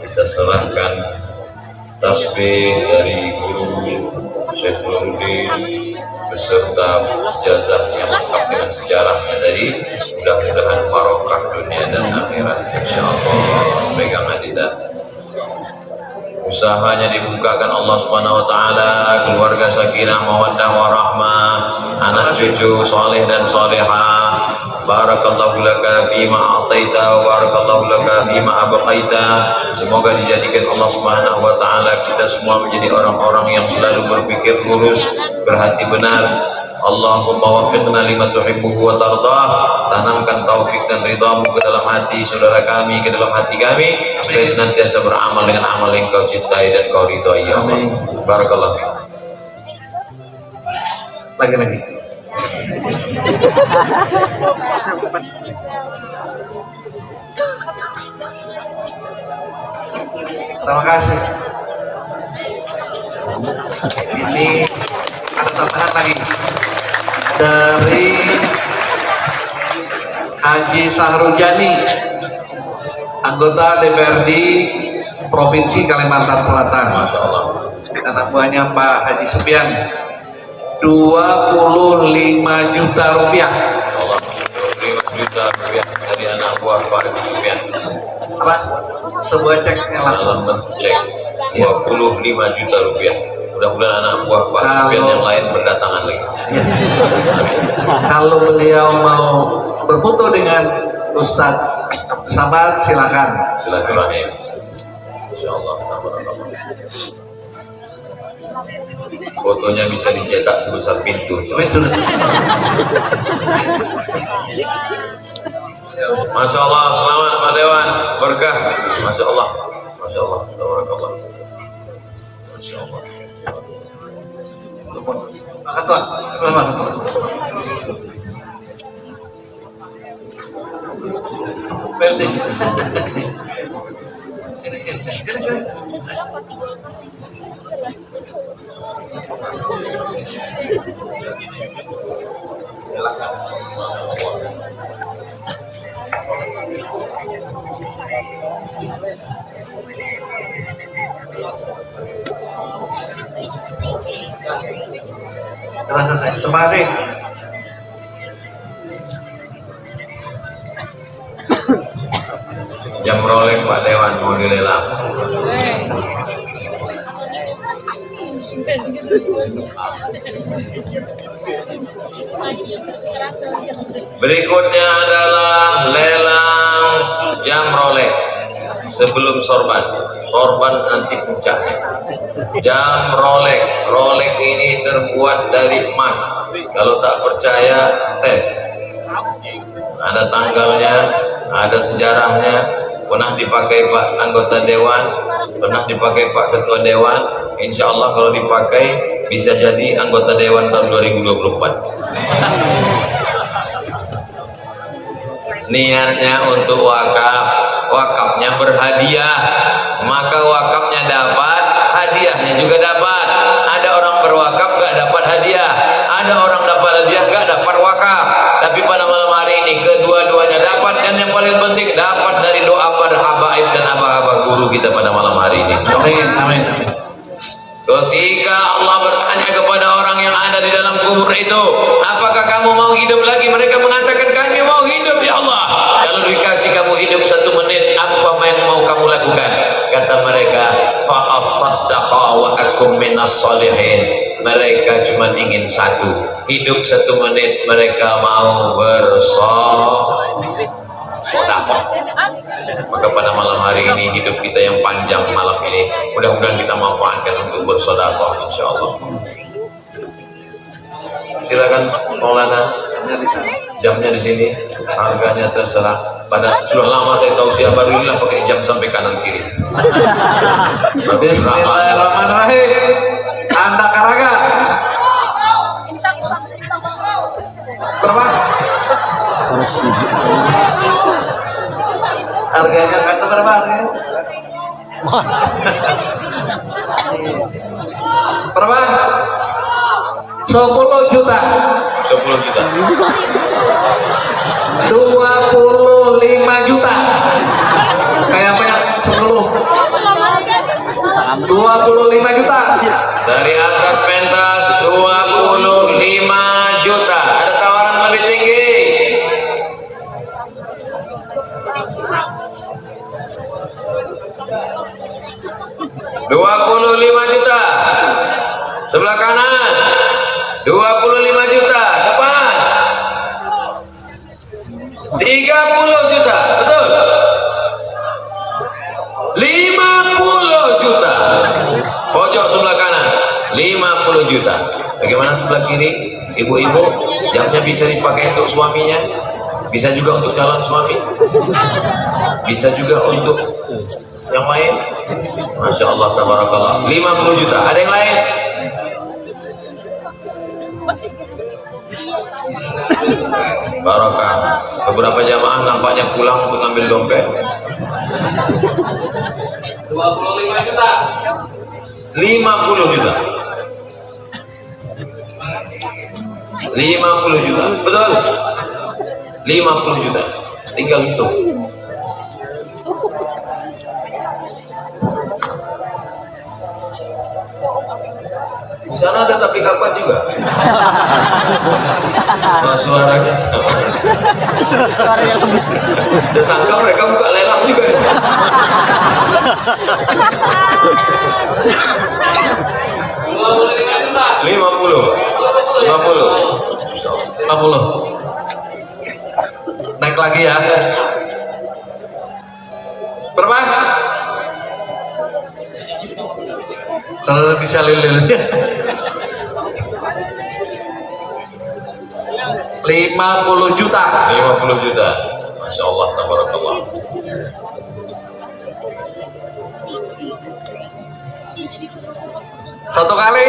kita serahkan tasbih dari guru Syekh Nuruddin beserta ijazah yang lengkap dengan sejarahnya tadi. Mudah-mudahan barokah dunia dan akhirat insyaallah. Pegang adidah. usahanya dibukakan Allah Subhanahu wa taala, keluarga sakinah mawaddah warahmah, anak cucu saleh dan salehah. Barakallahu laka fima ataita wa barakallahu laka fima abqaita. Semoga dijadikan Allah Subhanahu wa taala kita semua menjadi orang-orang yang selalu berpikir lurus, berhati benar. Allahumma waffiqna lima tuhibbuhu wa tardah. Tanamkan taufik dan ridhamu ke dalam hati saudara kami, ke dalam hati kami, supaya senantiasa beramal dengan amal yang kau cintai dan kau ridhai ya Allah. Barakallahu fiik. Lagi-lagi. Terima kasih. Ini ada tambahan lagi dari Haji Sahrujani, anggota DPRD Provinsi Kalimantan Selatan. Masya Allah. Anak buahnya Pak Haji Supian, 25 juta rupiah. Allah, 25 juta rupiah dari anak buah Pak Haji Supian. Apa? Sebuah cek yang langsung. Dalam bentuk cek 25 juta rupiah. Mudah-mudahan anak buah Pak Haji Supian yang lain berdatangan lagi. Kalau beliau mau berfoto dengan Ustadz Abdul Samad, silakan. Silaturahim. Insyaallah. Fotonya bisa dicetak sebesar pintu. Masya Allah, selamat Pak Dewan, berkah. Masya Allah, Masya Allah, tabarakallah. Masya Allah. Makan tuan, selamat. Berhenti. Sini. Telah selesai. Terima kasih. Jam Rolex Pak Dewan mau dilelang. Berikutnya adalah lelang jam Rolex sebelum sorban nanti puncaknya. Jam Rolex ini terbuat dari emas. Kalau tak percaya tes, ada tanggalnya, ada sejarahnya, pernah dipakai Pak anggota Dewan, pernah dipakai Pak Ketua Dewan. Insya Allah kalau dipakai bisa jadi anggota Dewan tahun 2024. Niatnya untuk wakafnya berhadiah, maka wakafnya dapat, hadiahnya juga dapat. Ada orang berwakaf gak dapat hadiah, ada orang dapat hadiah gak dapat wakaf. Tapi pada malam hari ini kedua-duanya dapat, dan yang paling penting dapat dari doa para habaib dan abah-abah guru kita pada malam hari ini. Amin. Ketika Allah bertanya kepada orang yang ada di dalam kubur itu, apakah kamu mau hidup lagi? Mereka mengatakan kami mau hidup ya Allah. Kalau dikasih kamu hidup 1 menit, apa yang mau kamu lakukan? Kata mereka, fa asaddaqa wa akum minas sholihin. Mereka cuma ingin satu, hidup 1 menit. Mereka mau bersedekah. Maka pada malam hari ini hidup kita yang panjang malam ini, mudah-mudahan kita manfaatkan untuk bersedekah insyaallah. Silakan Maulana, jamnya di sini, harganya terserah. Pada sudah lama saya tahu siapa dulu lah pakai jam sampai kanan kiri. Bismillahirrahmanirrahim. Anda Karaga. Berapa? Harganya kata berapa harganya? Berapa? 10 juta. 10 juta. 25 juta. Kayak apa ya? 10. 25 juta. Dari atas pentas 25 juta. Ada tawaran lebih tinggi. 25 juta. Sebelah kanan 25 juta. Depan 30 juta. Betul. 50 juta. Pojok sebelah kanan 50 juta. Bagaimana sebelah kiri? Ibu-ibu, jamnya bisa dipakai untuk suaminya, bisa juga untuk calon suami, bisa juga untuk yang lain. Masya Allah, tabarakallah. 50 juta. Ada yang lain? Barokah. Beberapa jamaah nampaknya pulang untuk ngambil dompet. 25 juta. 50 juta. 50 juta. Betul. 50 juta. Tinggal hitung. Di sana ada tapi kapan juga. Nah, suaranya. Saya sangka mereka buka lelang juga. 50. Naik lagi ya. Berapa? Kalau bisa lilin. 50 juta. 50 juta. Masya Allah, tabarakallah. Satu kali.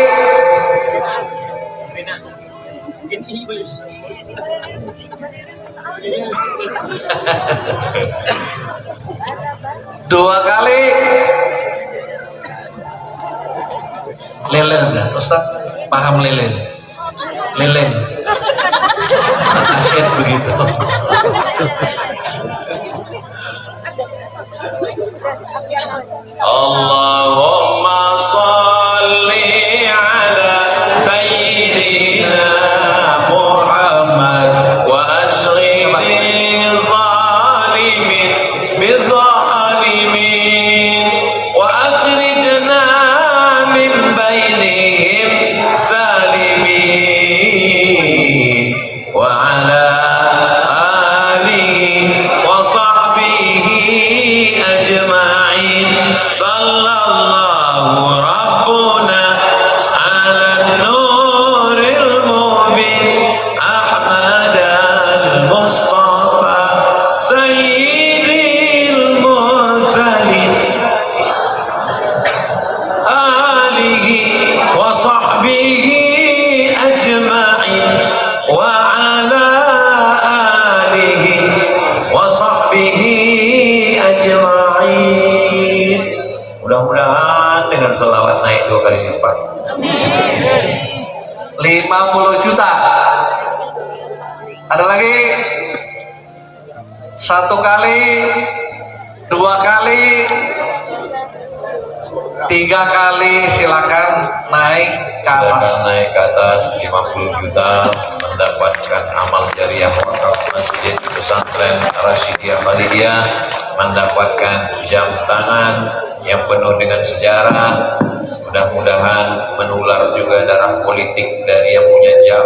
Dua kali. Lilin enggak? Ustaz paham lilin? Lilin. Asyik begitu. Allahumma salli ala sayyidina Muhammad wa ashghili zalimin bizalimin wa akhrijna min bainihim salimin wa ala alihi wa sahbihi ajma'in. Sallallahu Rabbuna ala nuril mubin Ahmad al-Mustafa Sayyidil Mursalin alihi wa sahbihi ajma'in wa ala alihi wa sahbihi ajma'in. Mudah-mudahan dengan selawat naik 2 kali lipat. 50 juta. Ada lagi? Satu kali, dua kali, tiga kali. Silakan naik ke atas. Naik ke atas 50 juta mendapatkan amal jariah wakaf Masjid Pesantren Rasyidiyah Khalidiyah, mendapatkan jam tangan yang penuh dengan sejarah. Mudah-mudahan menular juga darah politik dari yang punya jam,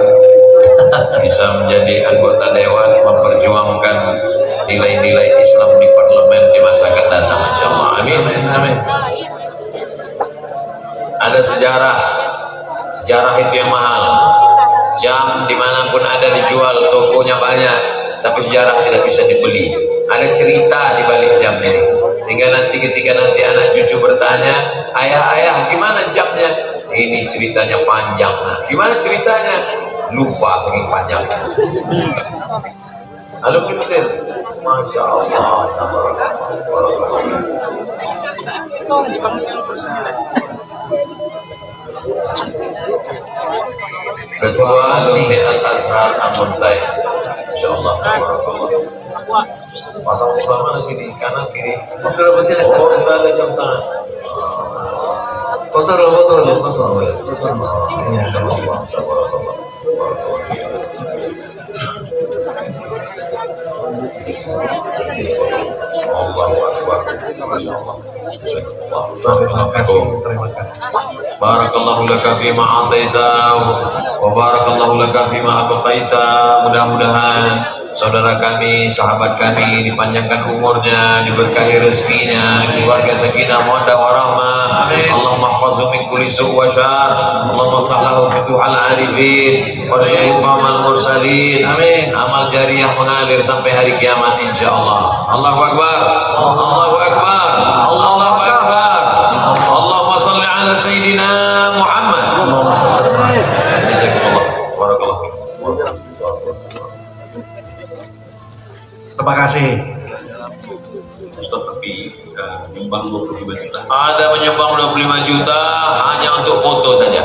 bisa menjadi anggota dewan memperjuangkan nilai-nilai Islam di parlemen di masa akan datang, insyaallah. Amin. Amin. Ada sejarah itu yang mahal. Jam dimanapun ada dijual, tokonya banyak, tapi sejarah tidak bisa dibeli. Ada cerita di balik jam ini, sehingga nanti ketika nanti anak cucu bertanya, ayah gimana jamnya? Ini ceritanya panjang. Nah, gimana ceritanya? Lupa saking panjangnya. Alumni Mesir, Masya Allah, Ketua Alumni Al-Azhar Amuntai, Masya Allah, pasang sebelah mana sini? Kanan kiri? Oh, sudah ada jam tangan. Foto. Allahu Akbar. Masya Allah. Terima kasih. Barakallahu laka fima ataita wa barakallahu laka fima abqaita. Mudah-mudahan saudara kami, sahabat kami dipanjangkan umurnya, diberkahi rezekinya, keluarga sakinah mawaddah warahmah. Allahumma ihfazhu min kulli su' wa syarr. Allahumma iftah lahu futuhal arifin wa fahamal mursalin. Amin. Amal jariah mengalir sampai hari kiamat insyaallah. Allahu akbar. Allahu akbar. Allahu akbar. Allahumma shalli ala sayyidina Muhammad. Allahumma shalli. Jazakumullah. Barakallahu fiik. Terima kasih. Ustaz, tapi nyumbang 25 juta. Ada menyumbang 25 juta hanya untuk foto saja.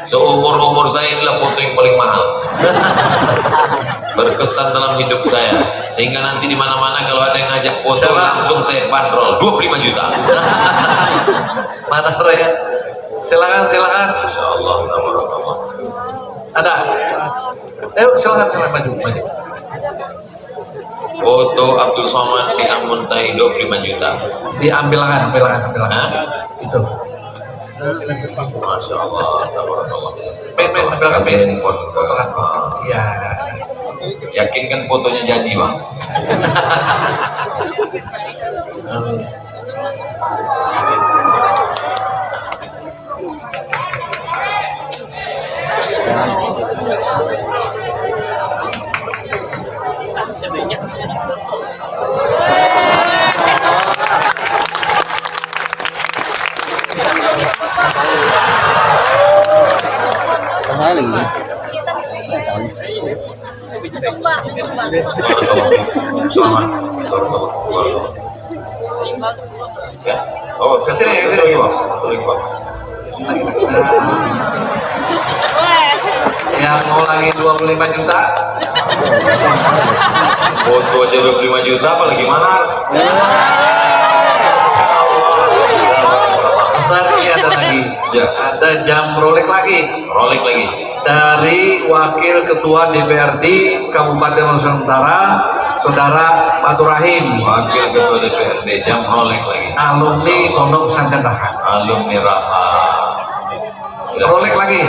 Seumur-umur saya inilah foto yang paling mahal. Berkesan dalam hidup saya. Sehingga nanti di mana-mana kalau ada yang ngajak foto langsung saya bandrol 25 juta. Mata ya. Silakan. Insyaallah. Ada. Silakan maju. Foto Abdul Somad di Amuntai 25 juta. Diambilkan. Itu. Masya Allah. Tabarakallah. Ambilkan. Ambil foto. Iya. Yakinkan fotonya jadi, Bang. Amin. Selamat. Ya. Oh, kesini Bang. Yang mau lagi 25 juta. Foto aja 25 juta apalagi mahar. Ustaz, ini ada lagi. Ya. Ada jam Rolex lagi. Rolex lagi. Dari Wakil Ketua DPRD Kabupaten Nusantara, Saudara Fatur Rahim. Wakil Ketua DPRD jam Rolex lagi. Alumni Pondok Pesantren Tahan. Alumni Raha. Rolex lagi.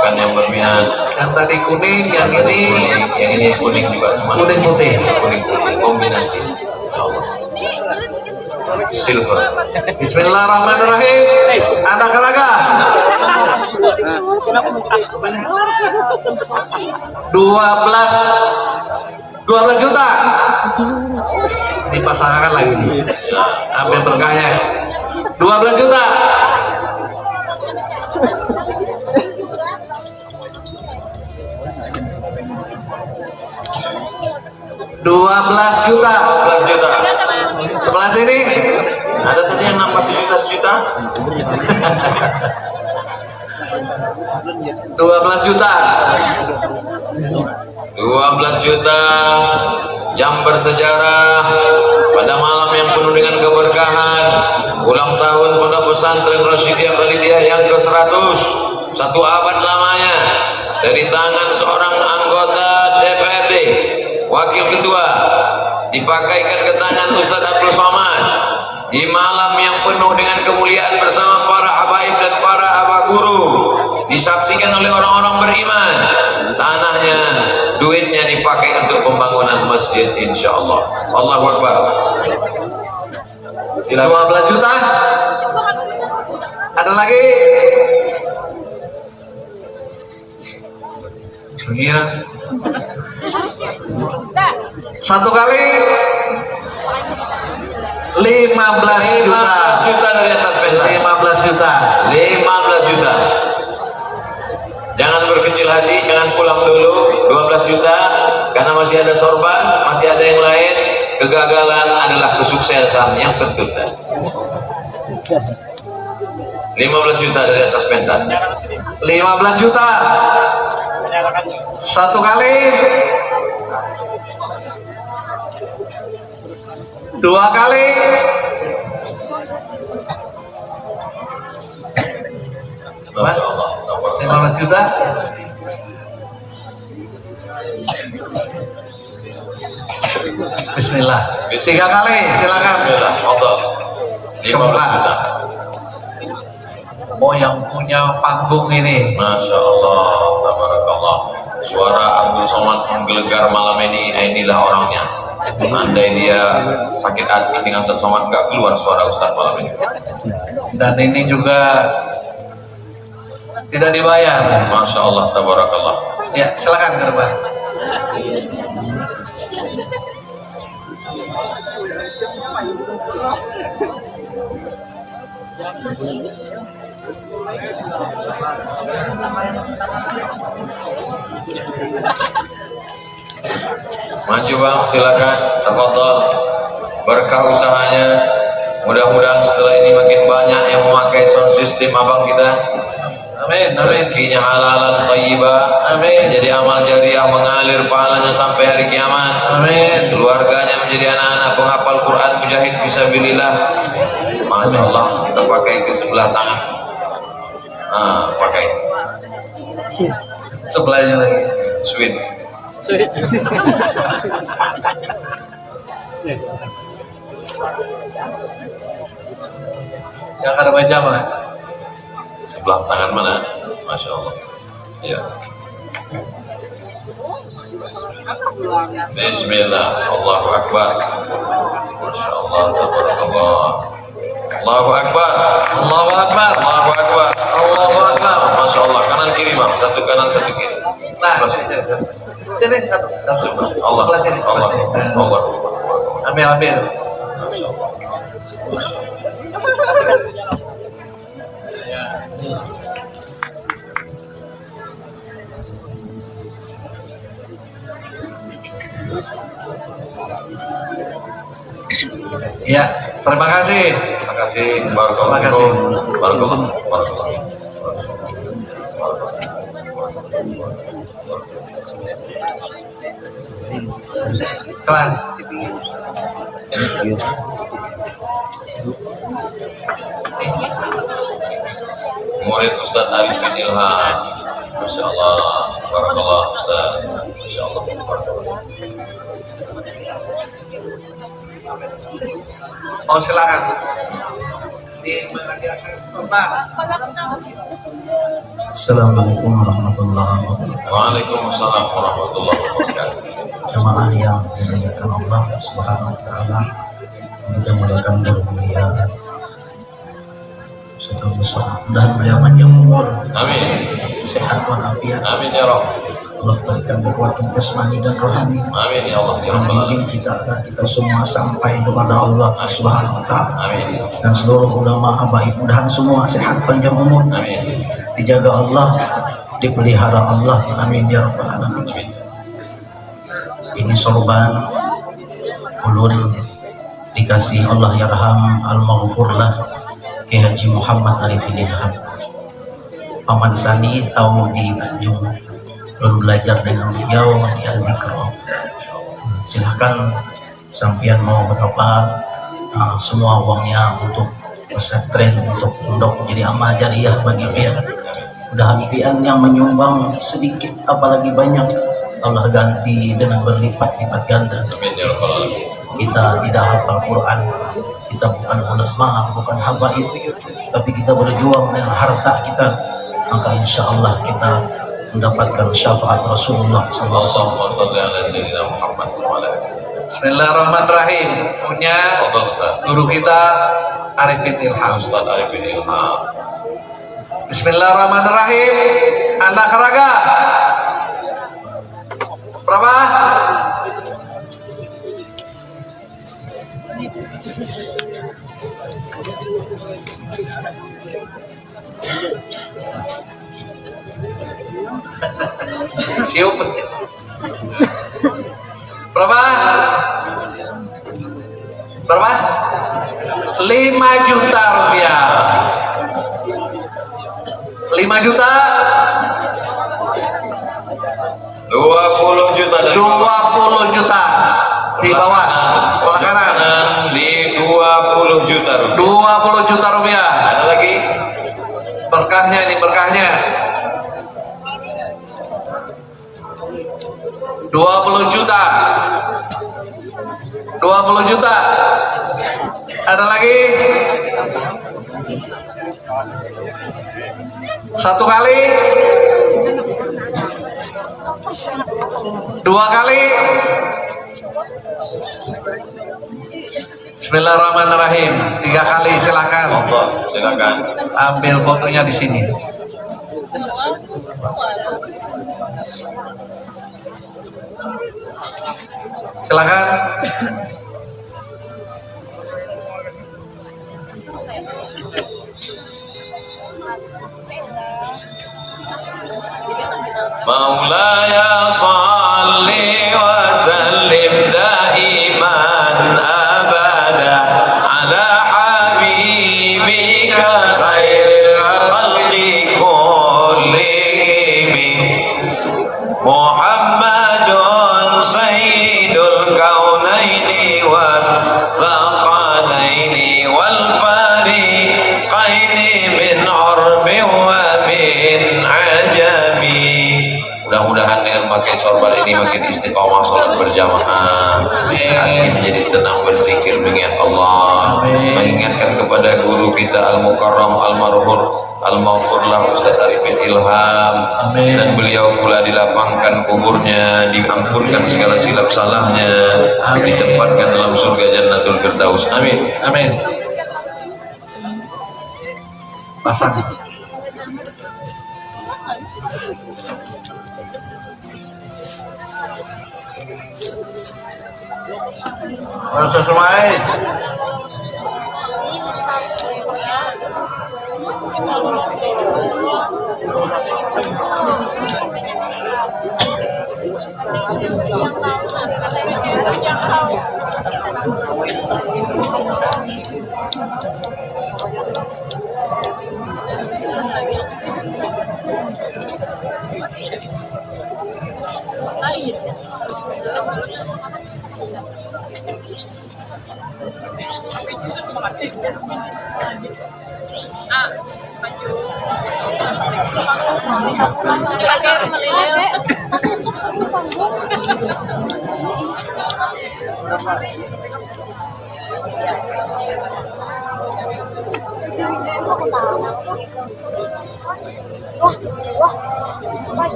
Kan yang berminat. Yang tadi kuning, yang ini kuning juga. kuning putih. Kuning kombinasi. Insyaallah. Silver. Bismillahirrahmanirrahim. Ada kalagan. 12 juta. Dipasangkan lagi nih. Ambil berkahnya. 12 juta. $12 juta. 12 juta. Sebelah sini Ada tadi yang nambah sejuta. 12 juta. 12 juta jam bersejarah pada malam yang penuh dengan keberkahan, ulang tahun Pondok Pesantren Rasyidiyah Khalidiyah yang ke-100, 1 abad lamanya, dari tangan seorang anggota DPRD, wakil ketua, dipakaikan ke tangan Ustaz Abdul Somad di malam yang penuh dengan kemuliaan bersama para habaib dan para aba guru, disaksikan oleh orang-orang beriman. Tanahnya, duitnya dipakai untuk pembangunan masjid insyaallah. Allahu Akbar. Silakan. 12 juta. Ada lagi? Dunia. 1 kali 15 juta. 15 juta dari atas pentas. 15 juta. 15 juta. Jangan berkecil hati, jangan pulang dulu. 12 juta karena masih ada sorban, masih ada yang lain. Kegagalan adalah kesuksesan yang tertunda. 15 juta dari atas pentas. 15 juta. 1 kali 2 kali 15 juta. Bismillah. 3 kali, silakan. Alhamdulillah. 15 juta. Oh, yang punya panggung ini. Masya Allah, tabarakallah. Suara Abdul Somad menggelegar malam ini, inilah orangnya. Andai dia sakit hati dengan Ustaz Somad, nggak keluar suara Ustaz malam ini. Dan ini juga tidak dibayar. Masya Allah, tabarakallah. Ya, silakan ke depan. Maju bang, silakan. Tafadhol. Berkah usahanya. Mudah-mudahan setelah ini makin banyak yang memakai sound system abang kita. Amin, amin. Rezekinya halalan thayyibah. Amin. Menjadi amal jariah mengalir pahalanya sampai hari kiamat. Amin. Keluarganya menjadi anak-anak penghafal Quran mujahid fisabilillah. Masya Allah, kita pakai ke sebelah tangan. Pakai. Sebelahnya lagi. Sweet. Yang ada pajama. Sebelah tangan mana? Masya Allah. Ya. Bismillah. Allahu Akbar. Masya Allah. Tabarakallah. Allahu Akbar. Allahu Akbar. Allahu Akbar. Allahu Akbar. Masya Allah. Kanan kiri bang. Satu kanan satu kiri. Nah, sini satu. Allah. Sebelah sini. Allah. Allah. Amin, amin. Masya Allah. Ya, terima kasih. Terima kasih. Barakallah. Terima kasih. Barakallah. Barakallah. Selamat. Murid Ustaz Arifin Ilham. Masya Allah. Barakallah Ustaz. Masya Allah. Barakallah. Oh, silakan. Di mana dia sobat? Assalamualaikum warahmatullahi wabarakatuh. Waalaikumsalam warahmatullahi wabarakatuh. Jemaah yang dimuliakan Allah Subhanahu wa taala, mudah-mudahan bermulia dan beliau panjang umur, Amin. sehat walafiat. Amin ya Rabb. Allah berikan kekuatan jasmani dan rohani. Amin ya Allah. Ya Dan Rabbal Alamin. bimbing kita semua sampai kepada Allah Subhanahu wa taala. Amin. Dan seluruh ulama habaib, mudahan semua sehat panjang umur, Amin. dijaga Allah, dipelihara Allah. Amin ya rabbal alamin. Amin. Ini sorban ulun dikasih Allah yarham al-maghfurlah Ki Haji Muhammad Arifin Ilham. Paman Sani tahu di Tanjung, belum belajar dengan beliau di Azikro. Silahkan sampian mau berapa, semua uangnya untuk pesantren, untuk pondok menjadi amal jariah bagi pian. Mudah pian yang menyumbang sedikit apalagi banyak, Allah ganti dengan berlipat-lipat ganda. Amin ya Rabbal Alamin. Kita tidak hafal Quran, kita bukan ulama, bukan habaib, tapi kita berjuang dengan harta kita, maka insya Allah kita mendapatkan syafaat Rasulullah SAW. Allahumma shalli ala sayyidina Muhammad wa ala alihi wasallam. Bismillahirrahmanirrahim. Punya Fadhal Ustaz. guru kita Arifin Ilham. Ustaz Arifin Ilham. Bismillahirrahmanirrahim. Anak raga. Berapa? Siup. Berapa? Berapa? 5 juta rupiah. 5 juta. 20 juta dari 20 juta di bawah sebelah kanan. Di 20 juta rupiah. 20 juta rupiah. Ada lagi? Berkahnya ini berkahnya. 20 juta. 20 juta. Ada lagi? Satu kali, dua kali. Bismillahirrahmanirrahim. Tiga kali, silakan. Monggo, silakan. Ambil fotonya di sini. Silakan. Maulaya salli wa sallim daiman abada ala habibika khairil khalqi kullihim Muhammadun sayyidul kaunaini wa thaqalaini wal fariqaini min urbi wa min ajami. Mudah-mudahan dengan pakai sorban ini makin istiqomah sholat berjamaah, hati menjadi tenang berzikir mengingat Allah, mengingatkan kepada guru kita Al-Mukarram Al-Marhur Al-Maghfurlah Ustaz Arifin Ilham, dan beliau pula dilapangkan kuburnya, diampunkan segala silap salahnya, ditempatkan dalam surga Jannatul Firdaus. Amin. Amin. Pasang. Sesuai.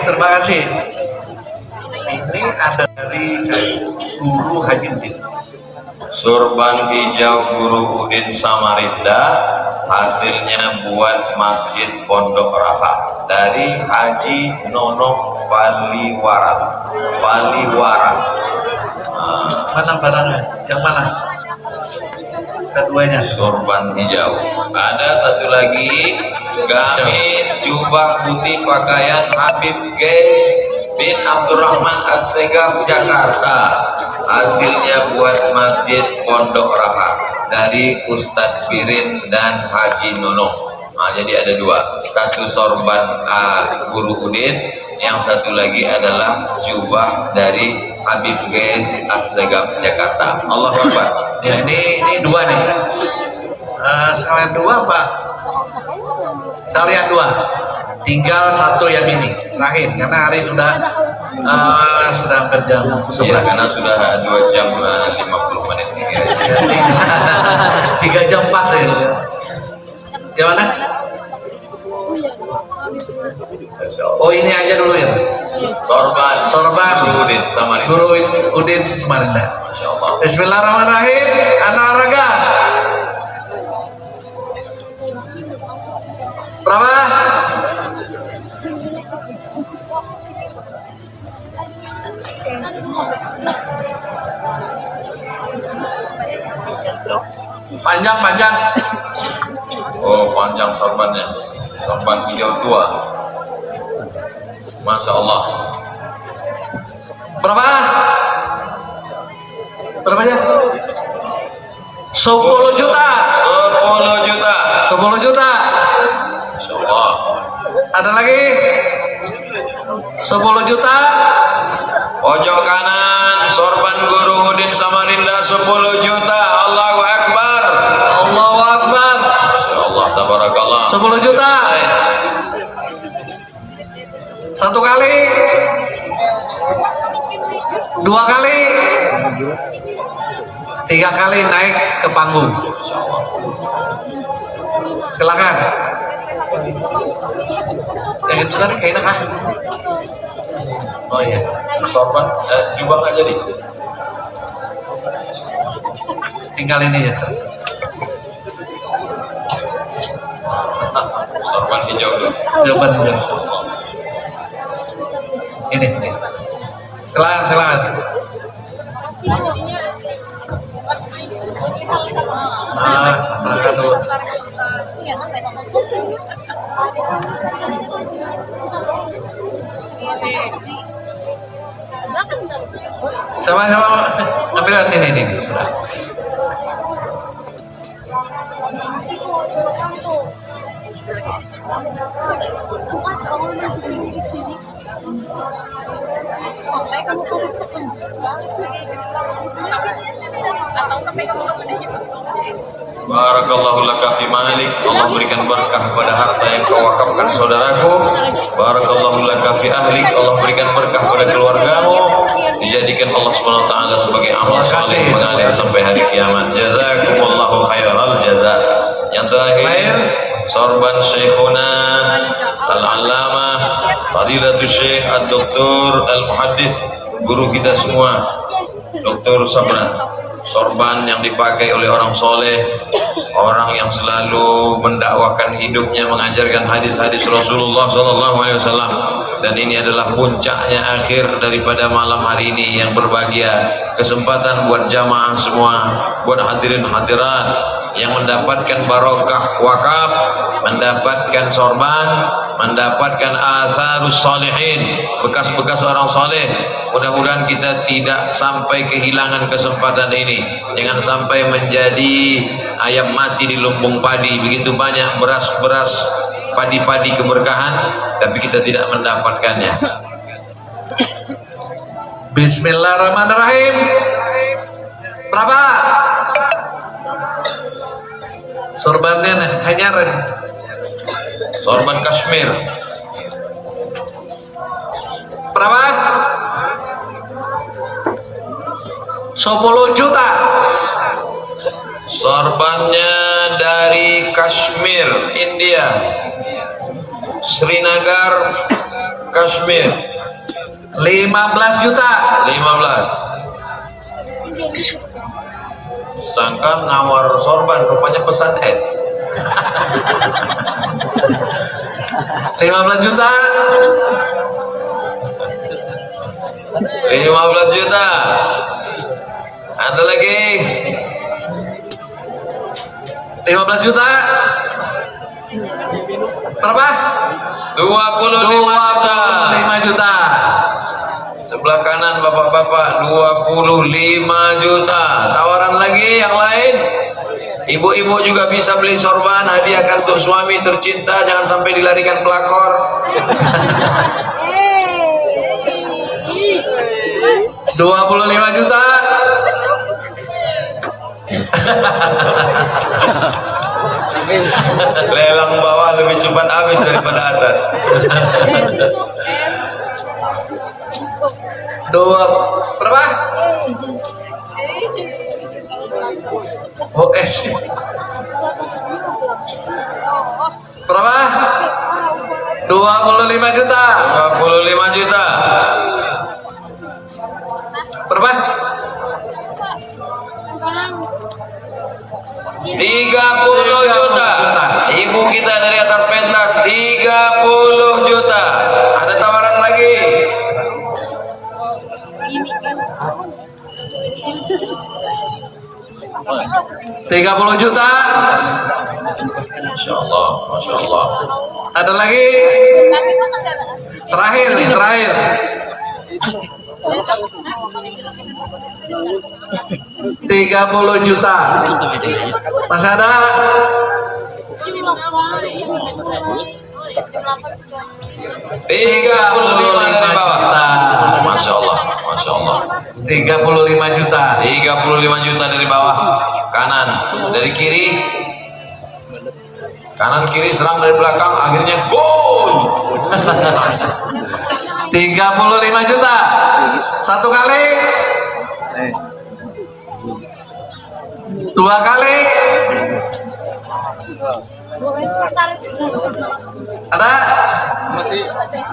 Terima kasih. Ini ada dari Guru Haji Udin. Sorban hijau Guru Udin Samarinda, hasilnya buat Masjid Pondok Rafa dari Haji Nono Paliwaran. Mana barangnya? Yang mana? Keduanya. Sorban hijau. Ada satu lagi, gamis jubah putih pakaian Habib Geis bin Abdurrahman As-Segaf Jakarta, hasilnya buat Masjid Pondok Raha dari Ustadz Birin dan Haji Nono. Nah, jadi ada dua, satu sorban Guru Udin, yang satu lagi adalah jubah dari Habib Geis As-Segaf Jakarta. Allahu Akbar. Ya, ini dua nih. Sekalian dua Pak. Sekalian dua. Tinggal satu yang ini terakhir, karena hari sudah hampir jam 11. Ya, karena sudah 2 jam 50 menit. 3 jam pas ya. Gimana? Oh, ini aja dulu ya. Sorban Guru Udin Samarinda. Guru Udin Samarinda. Insyaallah. Bismillahirrahmanirrahim. Anak raga. Berapa? Panjang. Oh, panjang sorbannya. Sorban hijau tua. Masya Allah. Berapa? Berapanya? 10 juta. 10 juta. 10 juta. Masya Allah. Ada lagi? 10 juta. Pojok kanan, sorban Guru Udin Samarinda 10 juta. Allahu Akbar. Allahu Akbar. Masya Allah, tabarakallah. 10 juta. Satu kali. 2 kali, 3 kali naik ke panggung. Silakan. Yang itu tadi kayaknya kah? Oh iya. Sorban jubah nggak jadi. Tinggal ini ya. Sorban hijau dulu. Jawaban dulu. Ini. Silakan. Silakan dulu. Sama-sama ambil ini. Sudah. Sampai kamu atau sampai kamu Barakallahu laka fi malik. Allah berikan berkah pada harta yang kau wakafkan saudaraku. Barakallahu laka fi ahlik. Allah berikan berkah pada keluargamu. Dijadikan Allah SWT sebagai amal saleh mengalir sampai hari kiamat. Jazakumullahu khairal jaza. Yang terakhir, sorban Syekhuna Al-Allamah Fadilatul Syekh Ad-Doktor Al-Muhaddis, guru kita semua, Dr. Sabran. Sorban yang dipakai oleh orang soleh, orang yang selalu mendakwakan hidupnya, mengajarkan hadis-hadis Rasulullah SAW. Dan ini adalah puncaknya akhir daripada malam hari ini yang berbahagia. Kesempatan buat jamaah semua, buat hadirin hadirat yang mendapatkan barokah wakaf, mendapatkan sorban, mendapatkan atharus salihin, bekas-bekas orang soleh. Mudah-mudahan kita tidak sampai kehilangan kesempatan ini. Jangan sampai menjadi ayam mati di lumbung padi. Begitu banyak beras-beras padi-padi keberkahan, tapi kita tidak mendapatkannya. Bismillahirrahmanirrahim. Berapa? Sorbannya hanya Sorban Kashmir. berapa? 10 juta. Sorbannya dari Kashmir, India, Srinagar, Kashmir. 15 juta. 15. Sangka nawar sorban, rupanya pesan es. 15 juta. 15 juta. Ada lagi? 15 juta. Berapa? 25 juta. Sebelah kanan bapak-bapak 25 juta. Tawaran lagi yang lain? Ibu-ibu juga bisa beli sorban, hadiahkan untuk suami tercinta, jangan sampai dilarikan pelakor. 25 juta. Lelang bawah lebih cepat habis daripada atas. Berapa? Oh, berapa? 25 juta. 25 juta. Berapa? 30 juta. Ibu kita dari atas pentas 30 juta. Ada tawaran lagi? 30 juta. Masya Allah, Masya Allah. Ada lagi? Terakhir nih, terakhir. 30 juta. Masih ada? 35 dari bawah. Masya Allah, Masya Allah. 35 juta. 35 juta dari bawah. Kanan, dari kiri. Kanan kiri serang dari belakang, akhirnya gol. 35 juta. 1 kali, 2 kali. Ada?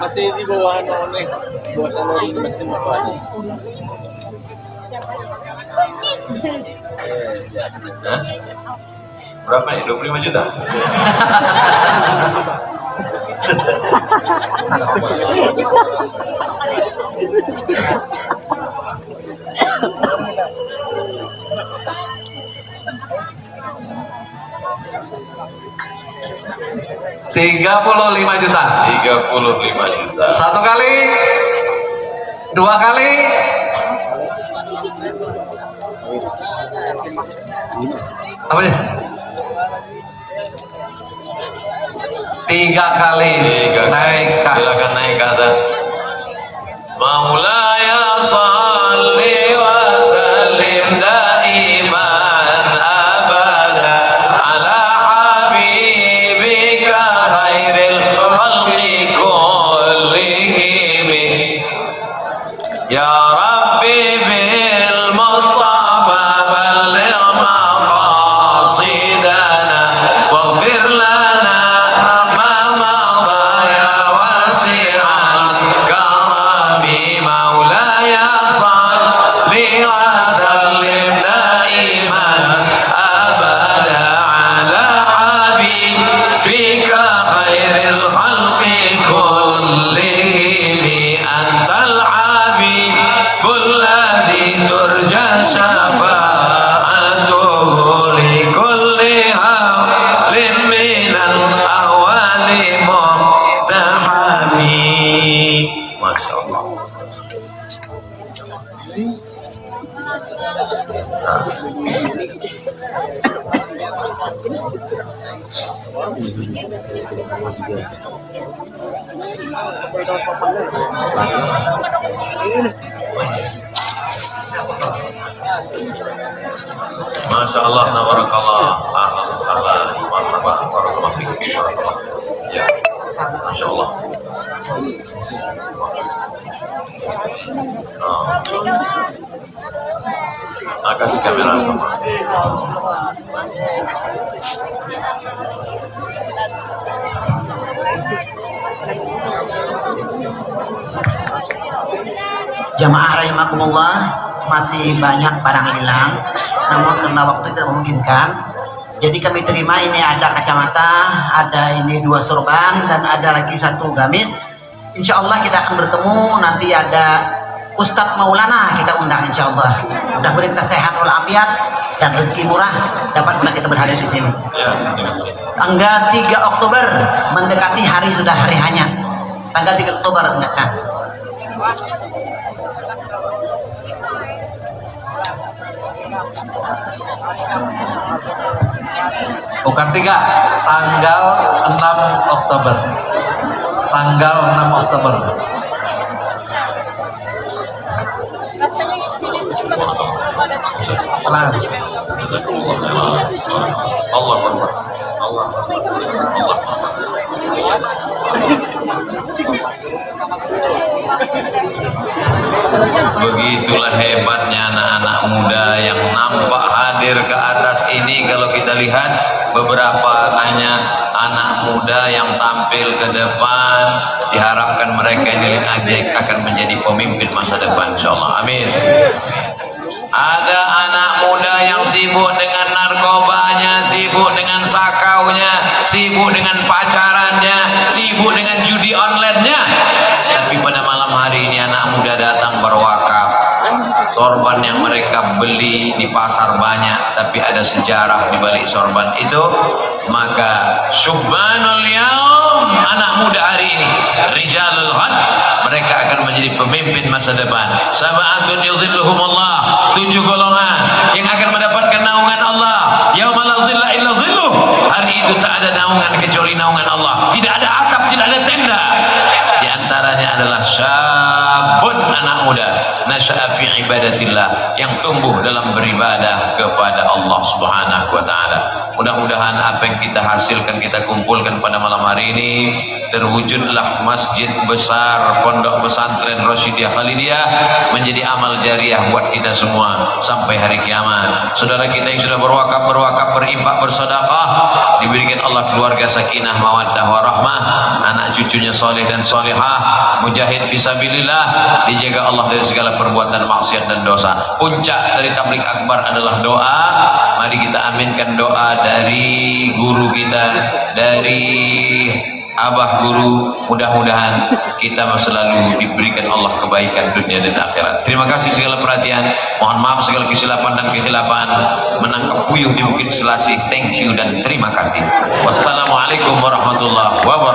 Masih di bawah nih. Masih di bawah. Hah? Berapa nih? 25 juta? $35 juta. 35 juta. 1 kali, 2 kali, apa ya? 3 kali. Naik ke atas. Silakan naik ke atas. Maulaya salli wa sallim daiman abada ala habibika khairil khalqi kullihim ya rabbi bil mustafa balligh maqasidana waghfir lana ma madha ya wasi'al karami maulaya salli wa sallim daiman abada ala habibika khairil khalqi kullihim antal habibul ladzi turja syafa'atuhu li kulli halin minal ahwali muhtahami. Masya Allah. Masya Allah, tabarakallah, ahlan sahlan, marhaban, barakallahu fikum, barakallah. Ya, Masya Allah. Kasih kamera sama. Jamaah rahimakumullah, masih banyak barang hilang, namun karena waktu tidak memungkinkan, jadi kami terima ini ada kacamata, ada ini 2 sorban, dan ada lagi 1 gamis. Insya Allah kita akan bertemu, nanti ada Ustadz Maulana kita undang insya Allah. Mudah-mudahan kita sehat walafiat dan rezeki murah dapat kita berhadir di sini. Tanggal 3 Oktober mendekati hari sudah hari hanya. Tanggal 3 Oktober ingatkan. Bukan 3, tanggal 6 Oktober. Tanggal 6 Oktober. Allah Akbar. Allah. Begitulah hebatnya anak-anak muda yang nampak hadir ke atas ini. Kalau kita lihat beberapa hanya anak muda yang tampil ke depan, diharapkan mereka ini akan menjadi pemimpin masa depan insyaallah. Amin. Ada anak muda yang sibuk dengan narkobanya, sibuk dengan sakaunya, sibuk dengan pacarannya, sibuk dengan judi online-nya. Tapi pada malam hari ini anak muda datang berwakaf. Sorban yang mereka beli di pasar banyak, tapi ada sejarah di balik sorban itu. Maka subhanal yaum, anak muda hari ini, rijalul ghad, mereka akan menjadi pemimpin masa depan. Sab'atun yudhilluhumullah, 7 golongan yang akan mendapatkan naungan Allah. Yauma la dhilla illa dhilluh, hari itu tak ada naungan kecuali naungan Allah. Tidak ada atap, tidak ada tenda. Di antaranya adalah syabun, anak muda, nasya'a fi ibadatillah, yang tumbuh dalam beribadah kepada Allah Subhanahu wa taala. Mudah-mudahan apa yang kita hasilkan, kita kumpulkan pada malam hari ini terwujudlah masjid besar Pondok Pesantren Rasyidiyah Khalidiyah menjadi amal jariah buat kita semua sampai hari kiamat. Saudara kita yang sudah berwakaf, berinfak, bersedekah, diberikan Allah keluarga sakinah, mawaddah, warahmah, anak cucunya soleh dan solehah, mujahid fisabilillah, dijaga Allah dari segala perbuatan maksiat dan dosa. Puncak dari tabligh akbar adalah doa. Mari kita aminkan doa dari guru kita, dari abah guru, mudah-mudahan kita selalu diberikan Allah kebaikan dunia dan akhirat. Terima kasih segala perhatian, mohon maaf segala kesilapan dan kekhilafan. Menangkap puyuh di Bukit Selasih, thank you dan terima kasih. Wassalamualaikum warahmatullahi wabarakatuh.